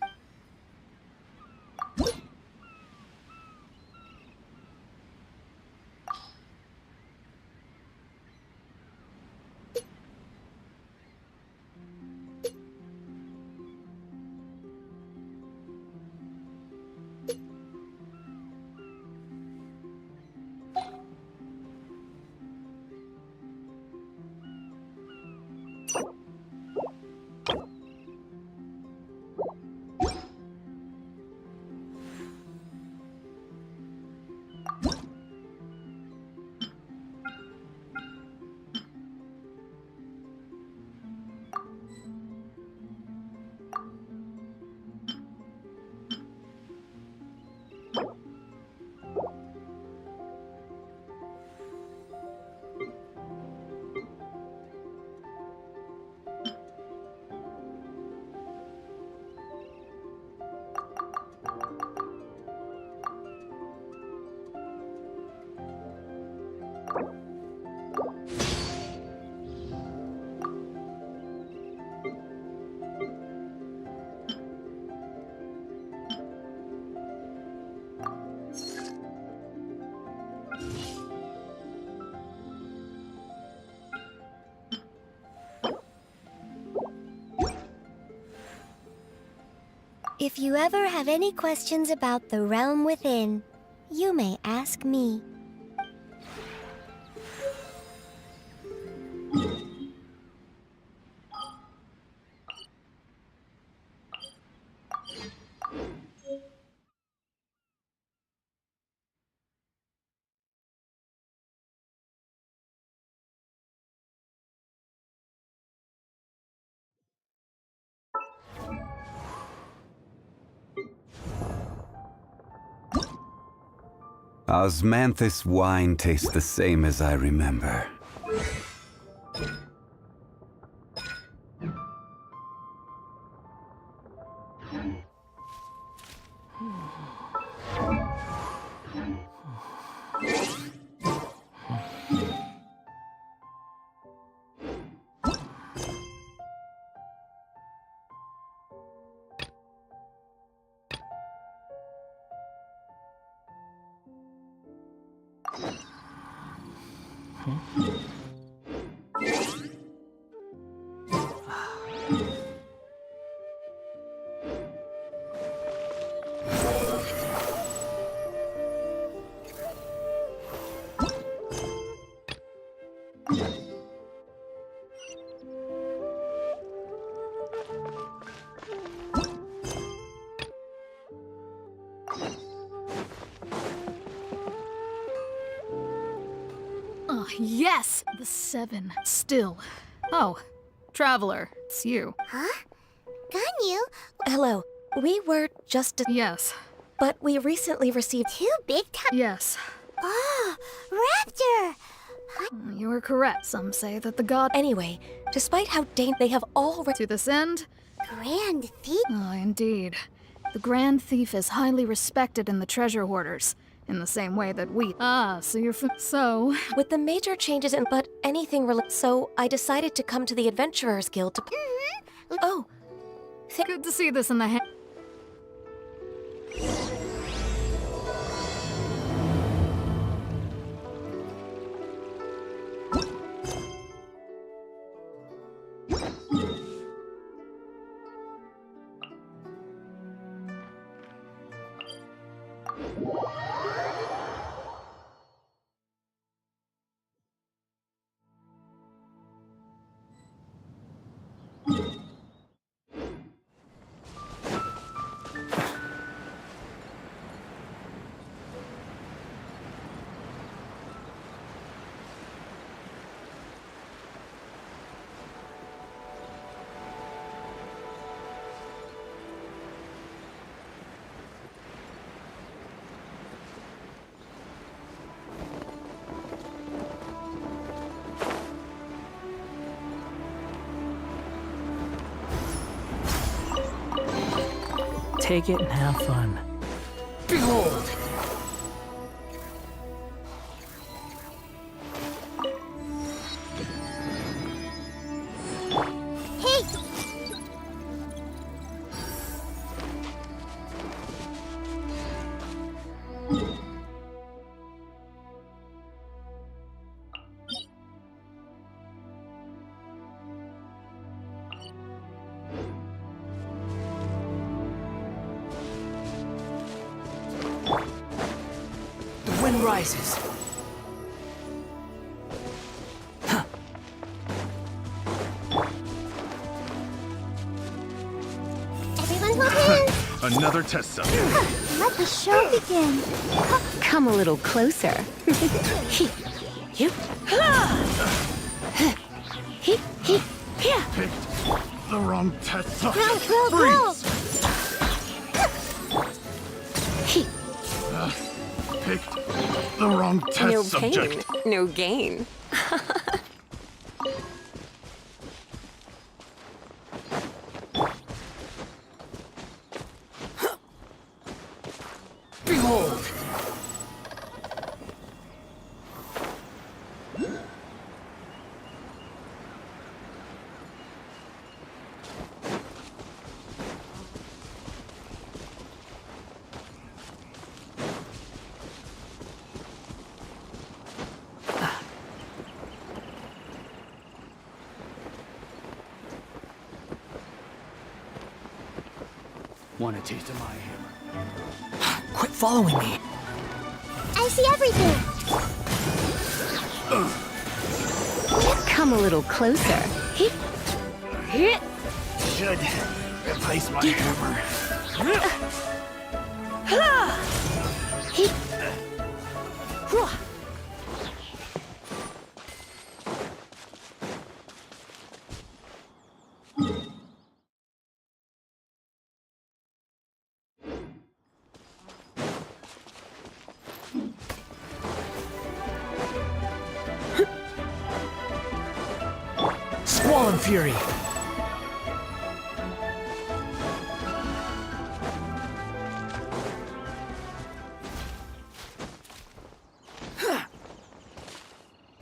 If you ever have any questions about the realm within, you may ask me. Osmanthus wine tastes the same as I remember. Oh, yes! The 7. Still. Oh, Traveler, it's you. Huh? Ganyu? Hello. We were just... Yes. But we recently received... 2 big time... Yes. Oh, Raptor! You were correct. Some say that the god... Anyway, despite how they have all... To this end... Grand Thief? Oh, indeed. The Grand Thief is highly respected in the treasure hoarders. In the same way that we... Ah, so you're so... With the major changes in... But anything... So, I decided to come to the Adventurers Guild to... Oh. Good to see this in the hand. Take it and have fun. Behold! Hey! The wind rises. Everyone hold hands! Another test subject. Let the show begin. Come a little closer. You. Picked the wrong test subject. Go! Picked the wrong test subject. No gain. Behold! Want a taste of my hammer? Quit following me. I see everything! Come a little closer. Should replace my hammer. Squall Fury.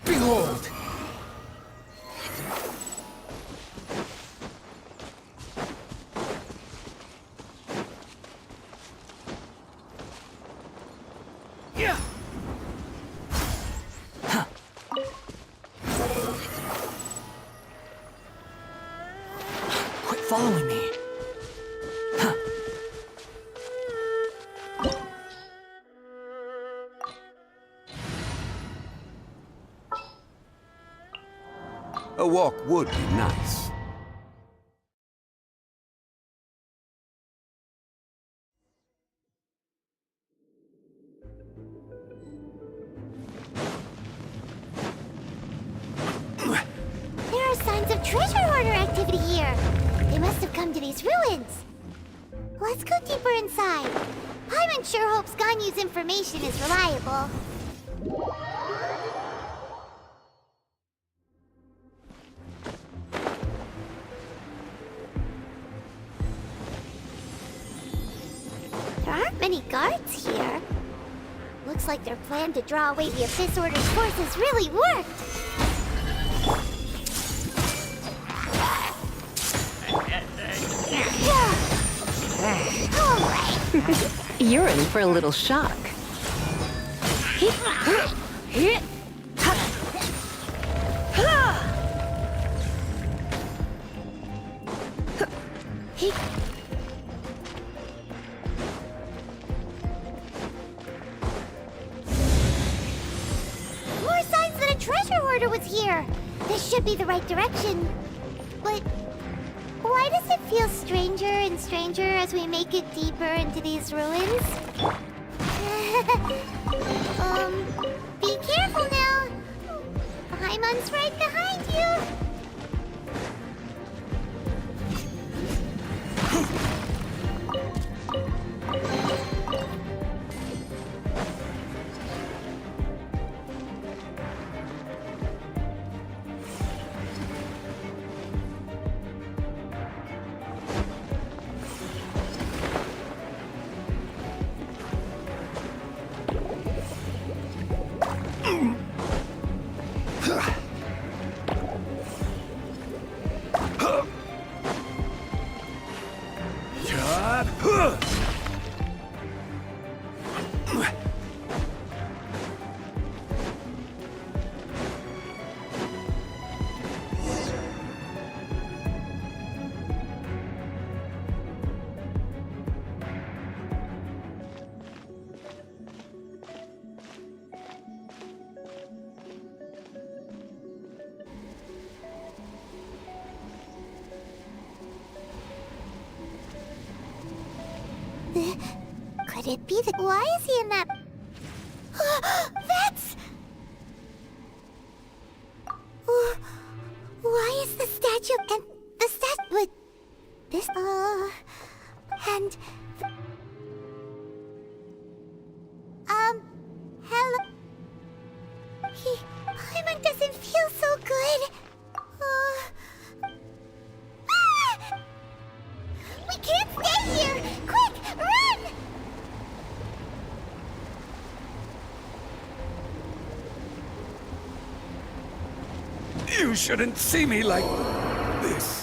Behold! A walk would be nice. There are signs of treasure hoarder activity here. They must have come to these ruins. Let's go deeper inside. Paimon sure hopes Ganyu's information is reliable. There aren't many guards here. Looks like their plan to draw away the Abyss Order's forces really worked. You're in for a little shock. More signs that a treasure hoarder was here. This should be the right direction. But why does it feel stranger and stranger as we make it deeper into these ruins? Be careful now. Paimon's right behind you. Could it be that? Why is he in that? That's. Why is the statue and the statue? This. And. Hello. Paimon doesn't feel so good. We can't stay here! Quick, run! You shouldn't see me like this.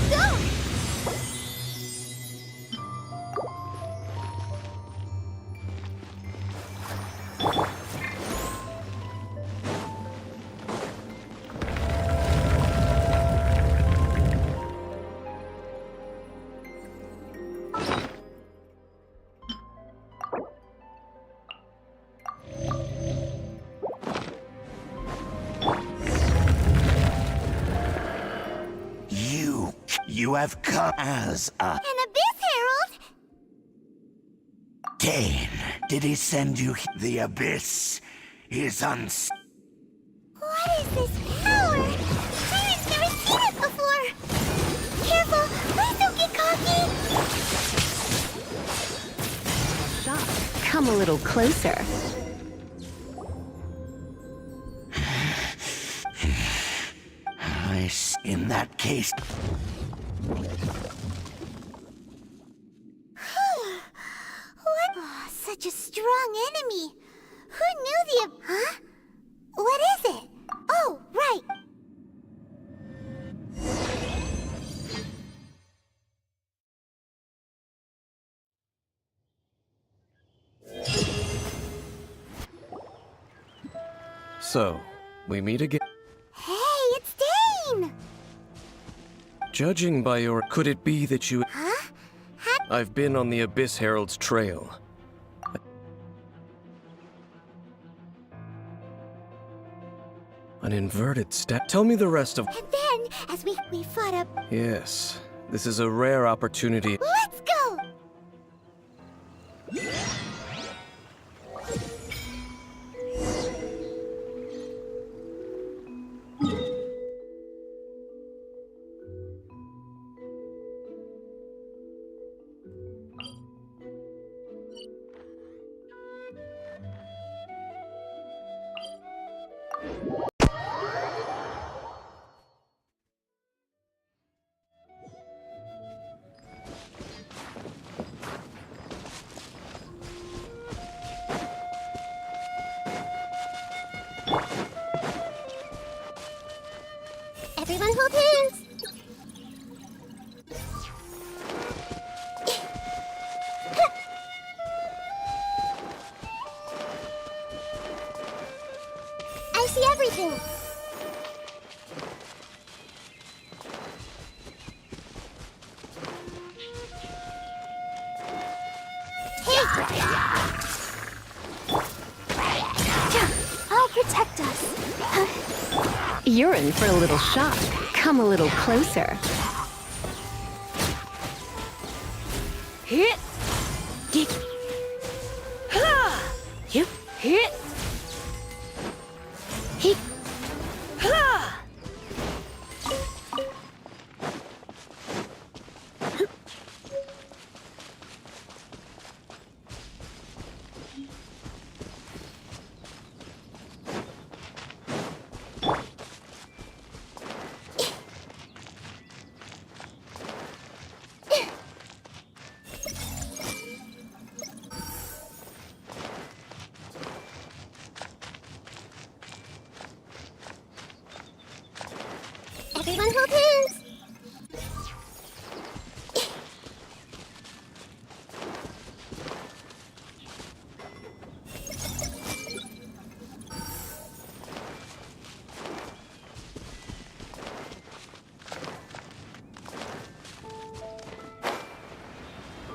Go! You have come as a... An Abyss Herald? Dane, did he send you the Abyss? Is uns... What is this power? Pirate's never seen it before! Careful! Please don't get cocky! Come a little closer. In that case... What? Oh, such a strong enemy! Who knew the... Huh? What is it? Oh, right! So, we meet again. Hey, it's Dane! Judging by your... Could it be that you... Huh? I've been on the Abyss Herald's trail. An inverted step. Tell me the rest of... And then, as we fought up... Yes, this is a rare opportunity. Let's go! Everyone hold hands! I see everything! I'll protect us. You're in for a little shock. Come a little closer. Hit! Get! Ha! Yep. Hit! Hit! Ha! Everyone hold hands!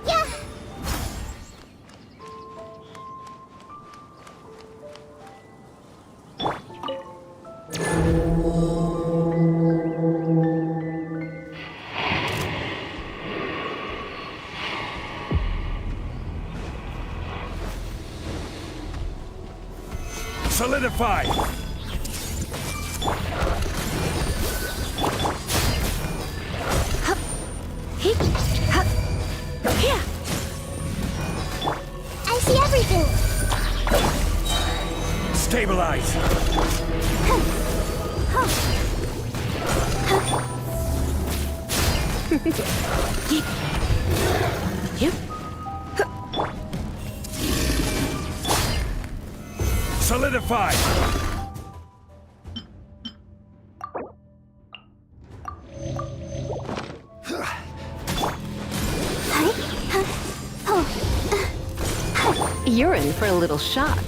Yeah! Solidify! I see everything! Stabilize! Yep. Solidify! You're in for a little shock.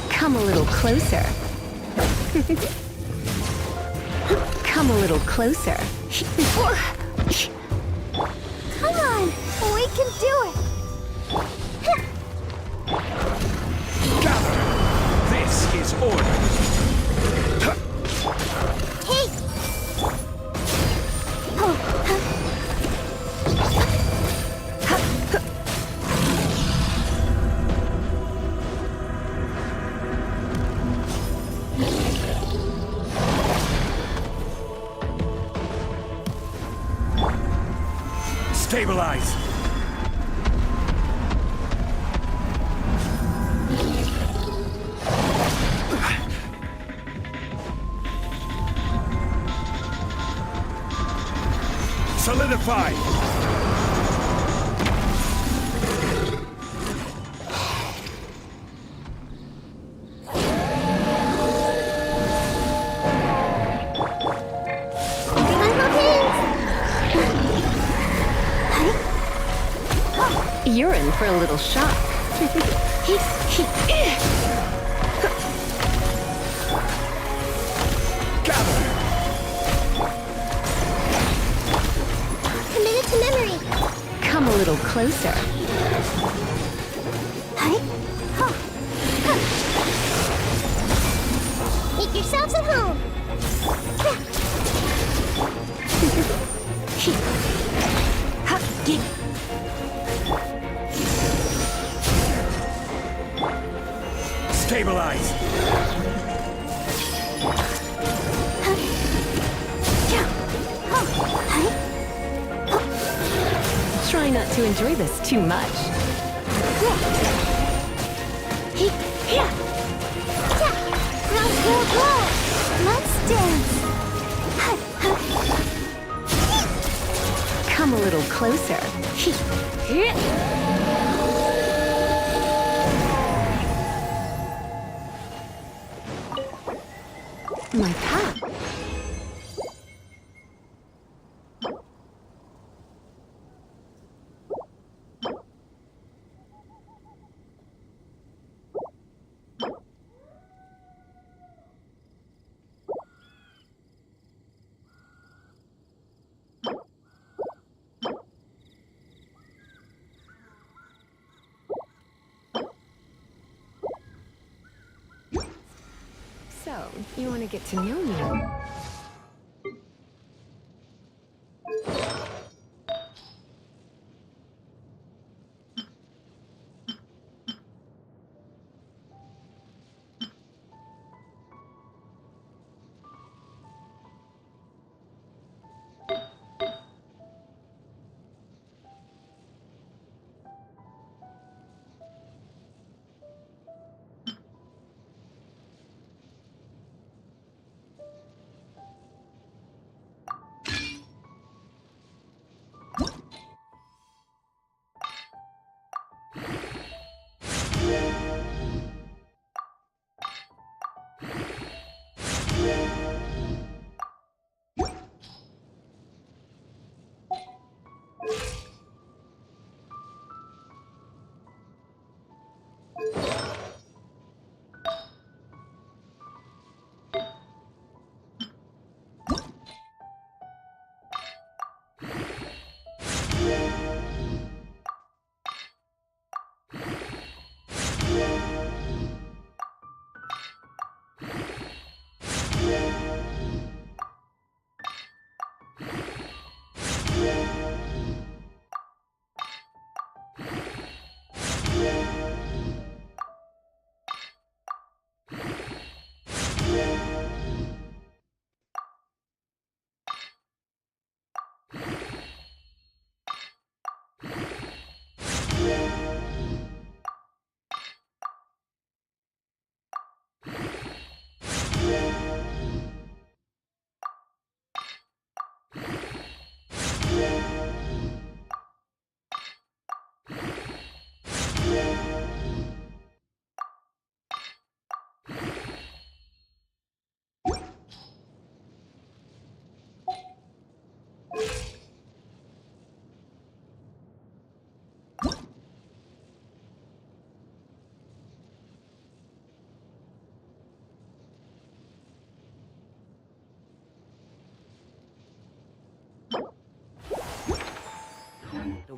Come a little closer. Come a little closer. Come on, we can do it. Gather! This is order. Hey! Stabilize! Solidify! You're in for a little shock. Committed to memory. Come a little closer. Make yourselves at home. Stabilize! Try not to enjoy this too much. Let's dance. Come a little closer. My path. So, you want to get to know me?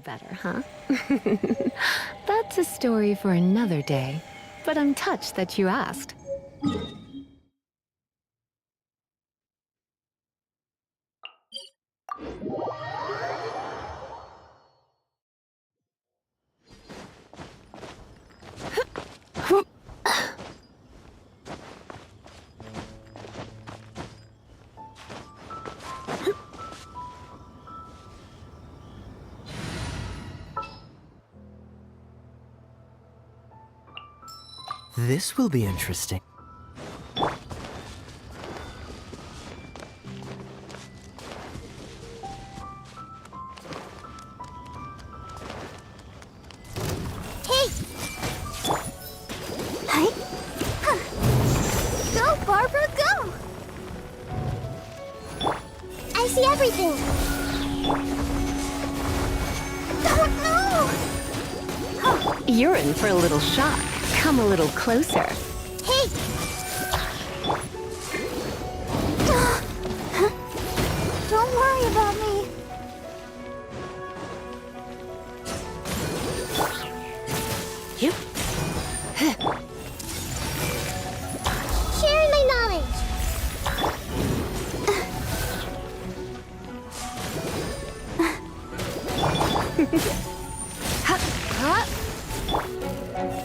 Better, huh? That's a story for another day, but I'm touched that you asked. This will be interesting. Hey! Hi! Go, Barbara, go! I see everything! Oh, no! You're in for a little shock. Come a little closer. Hey! Don't worry about me. You? Sharing my knowledge.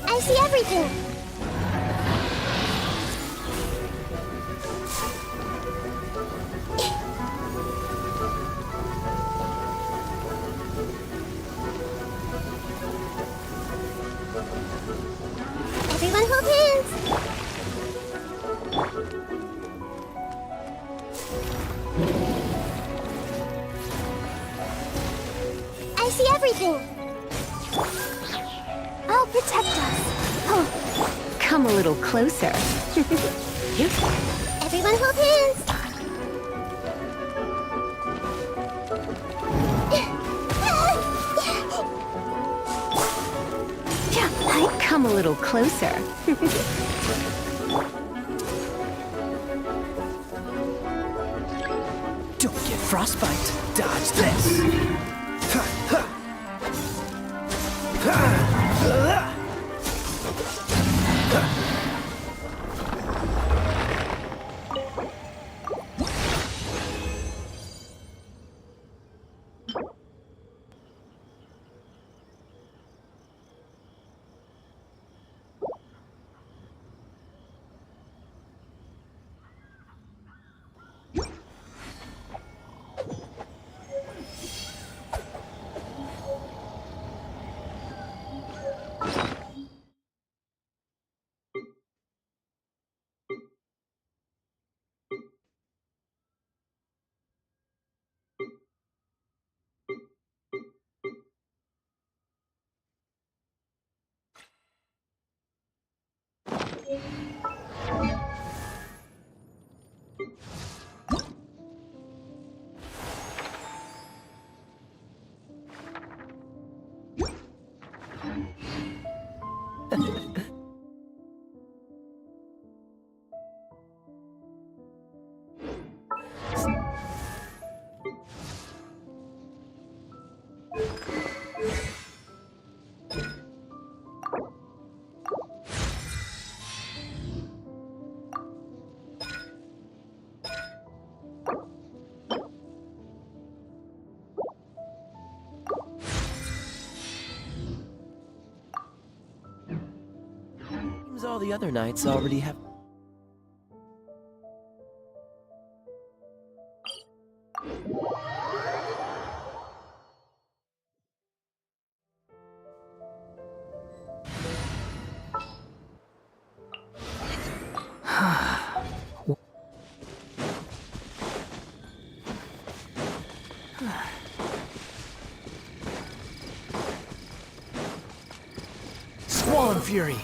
I see everything. Everyone hold hands. I see everything. I'll protect us. Come a little closer. You? Everyone hold hands. Come a little closer. Don't get frostbite. Dodge this. Seems all the other knights already have... Squall Fury!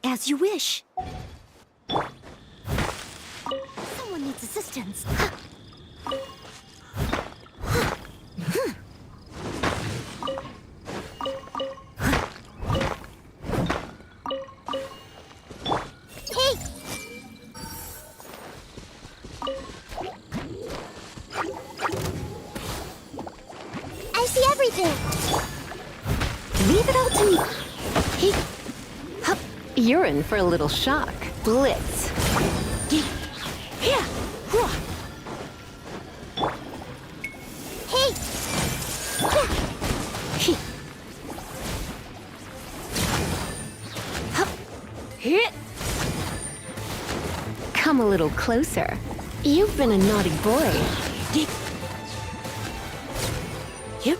As you wish. Someone needs assistance. You're in for a little shock. Blitz. Hey! Hit. Come a little closer. You've been a naughty boy. Yep.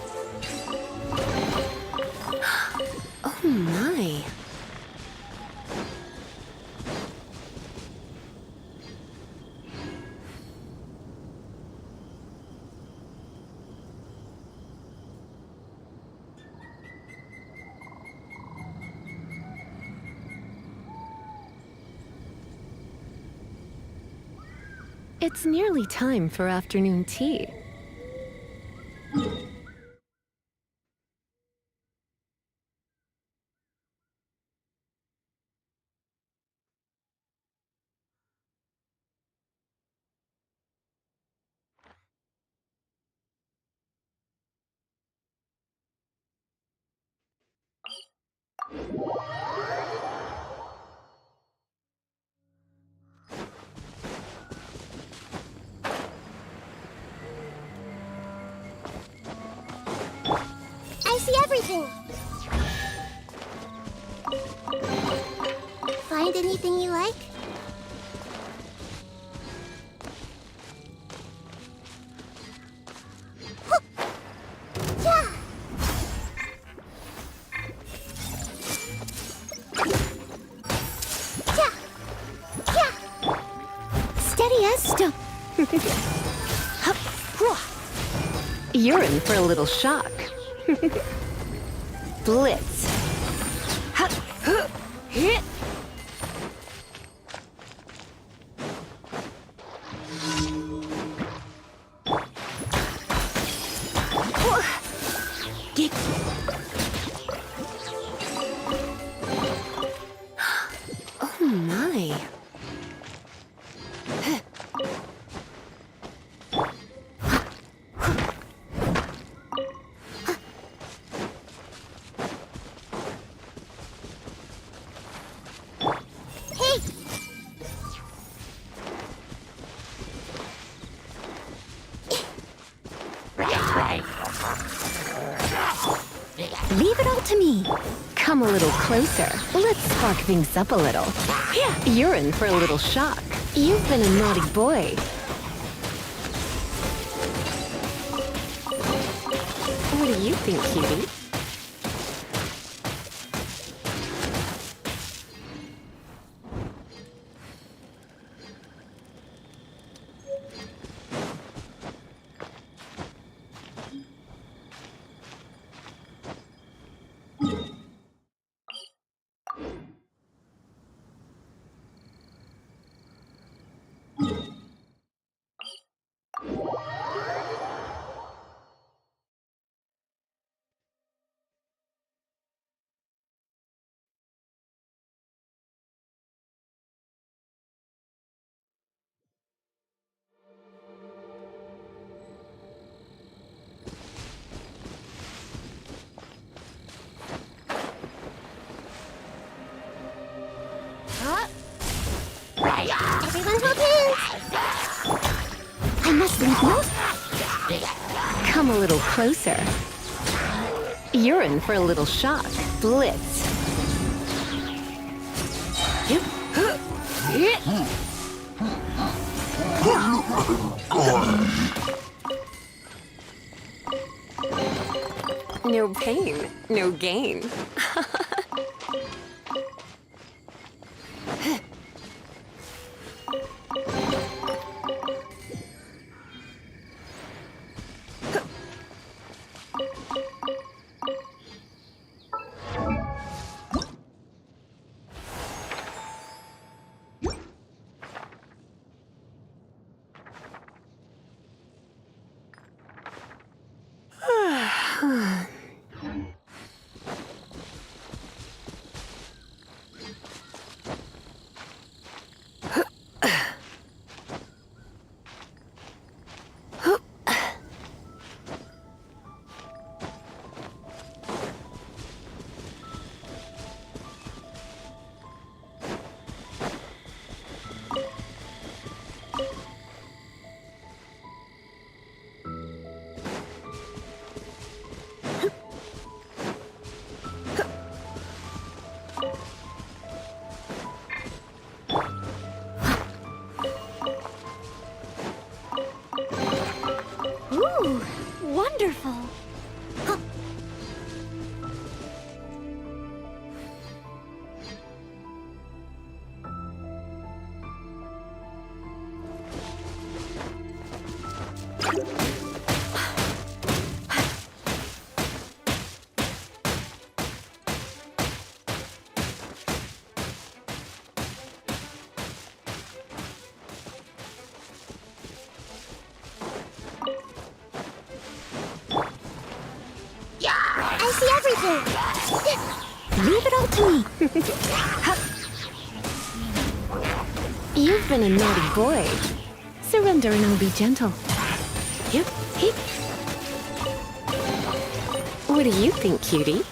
Oh my. It's nearly time for afternoon tea. I see everything. Find anything you like? Yeah. Steady as stone. You're in for a little shock. Blitz. Hit. Oh my. Leave it all to me. Come a little closer. Let's spark things up a little. You're in for a little shock. You've been a naughty boy. What do you think, cutie? Everyone hold hands. I must leave most. Come a little closer. You're in for a little shock. Blitz. No pain, no gain. shelter. Leave it all to me. You've been a naughty boy. Surrender and I'll be gentle. Yep. Hey. What do you think, cutie?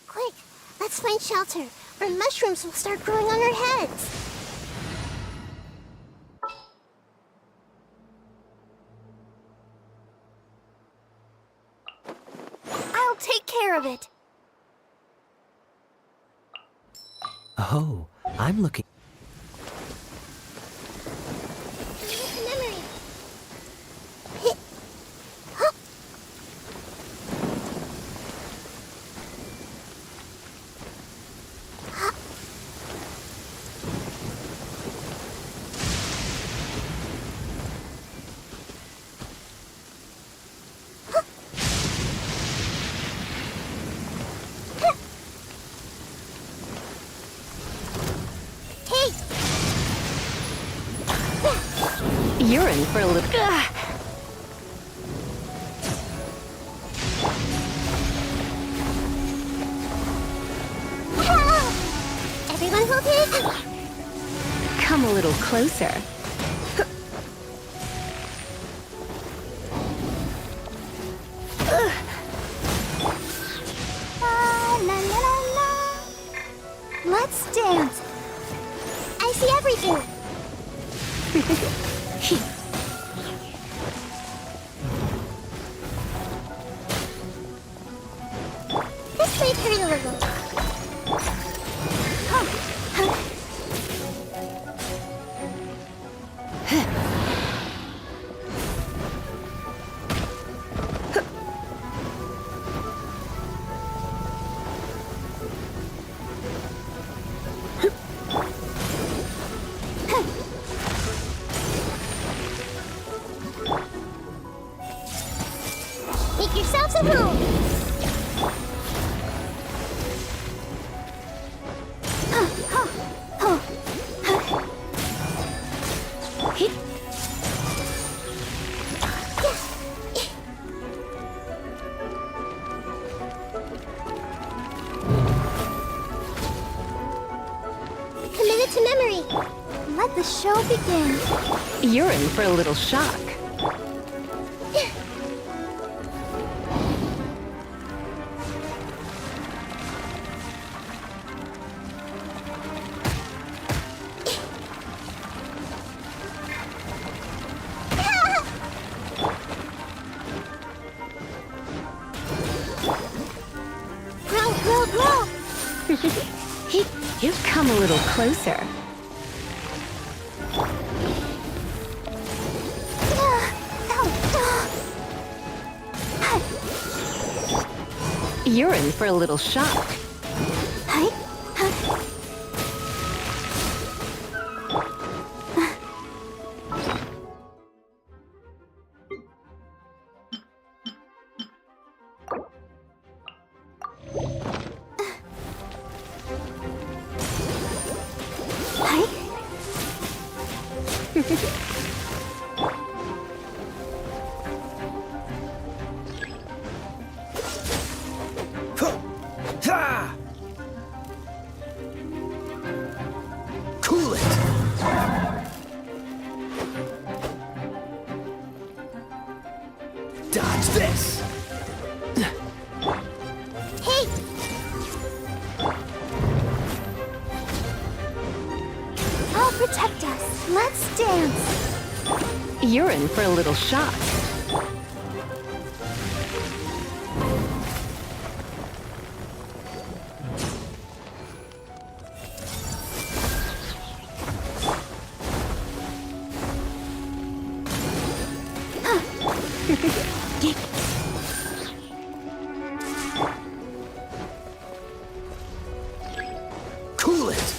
Quick, let's find shelter, or mushrooms will start growing on our heads. I'll take care of it. Oh, I'm looking. Memory. You're in for a little... Everyone hold it. Come a little closer. La, la, la, la. Let's dance. I see everything. This might hurt a little. Make yourselves at home. Committed to memory. Let the show begin. You're in for a little shock. Grow. You've come a little closer. You're in for a little shock. Hi. Cool it! Dodge this! Hey! I'll protect us. Let's dance. You're in for a little shock. Cool it!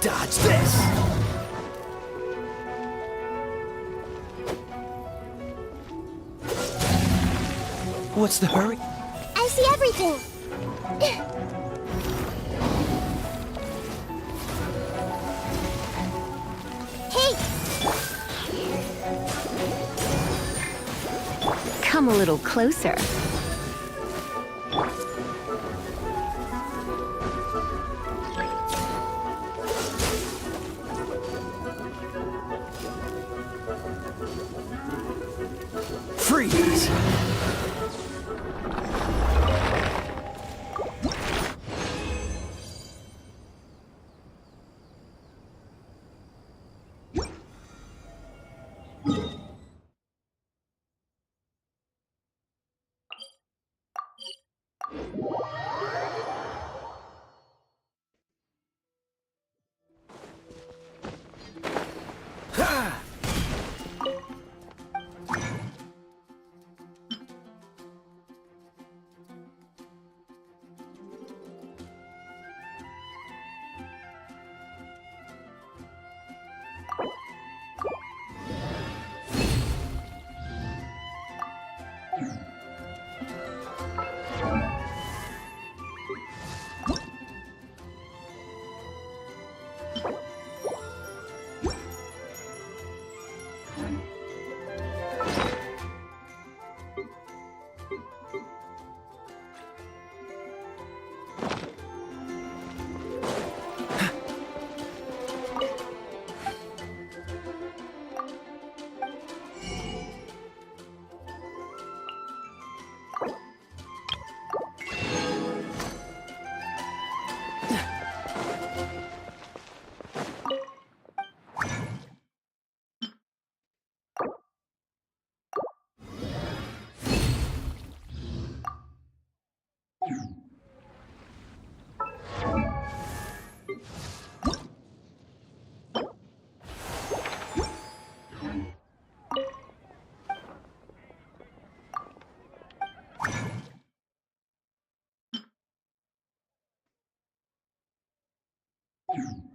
Dodge this! What's the hurry? I see everything. Hey! Come a little closer. Freeze! Ha! You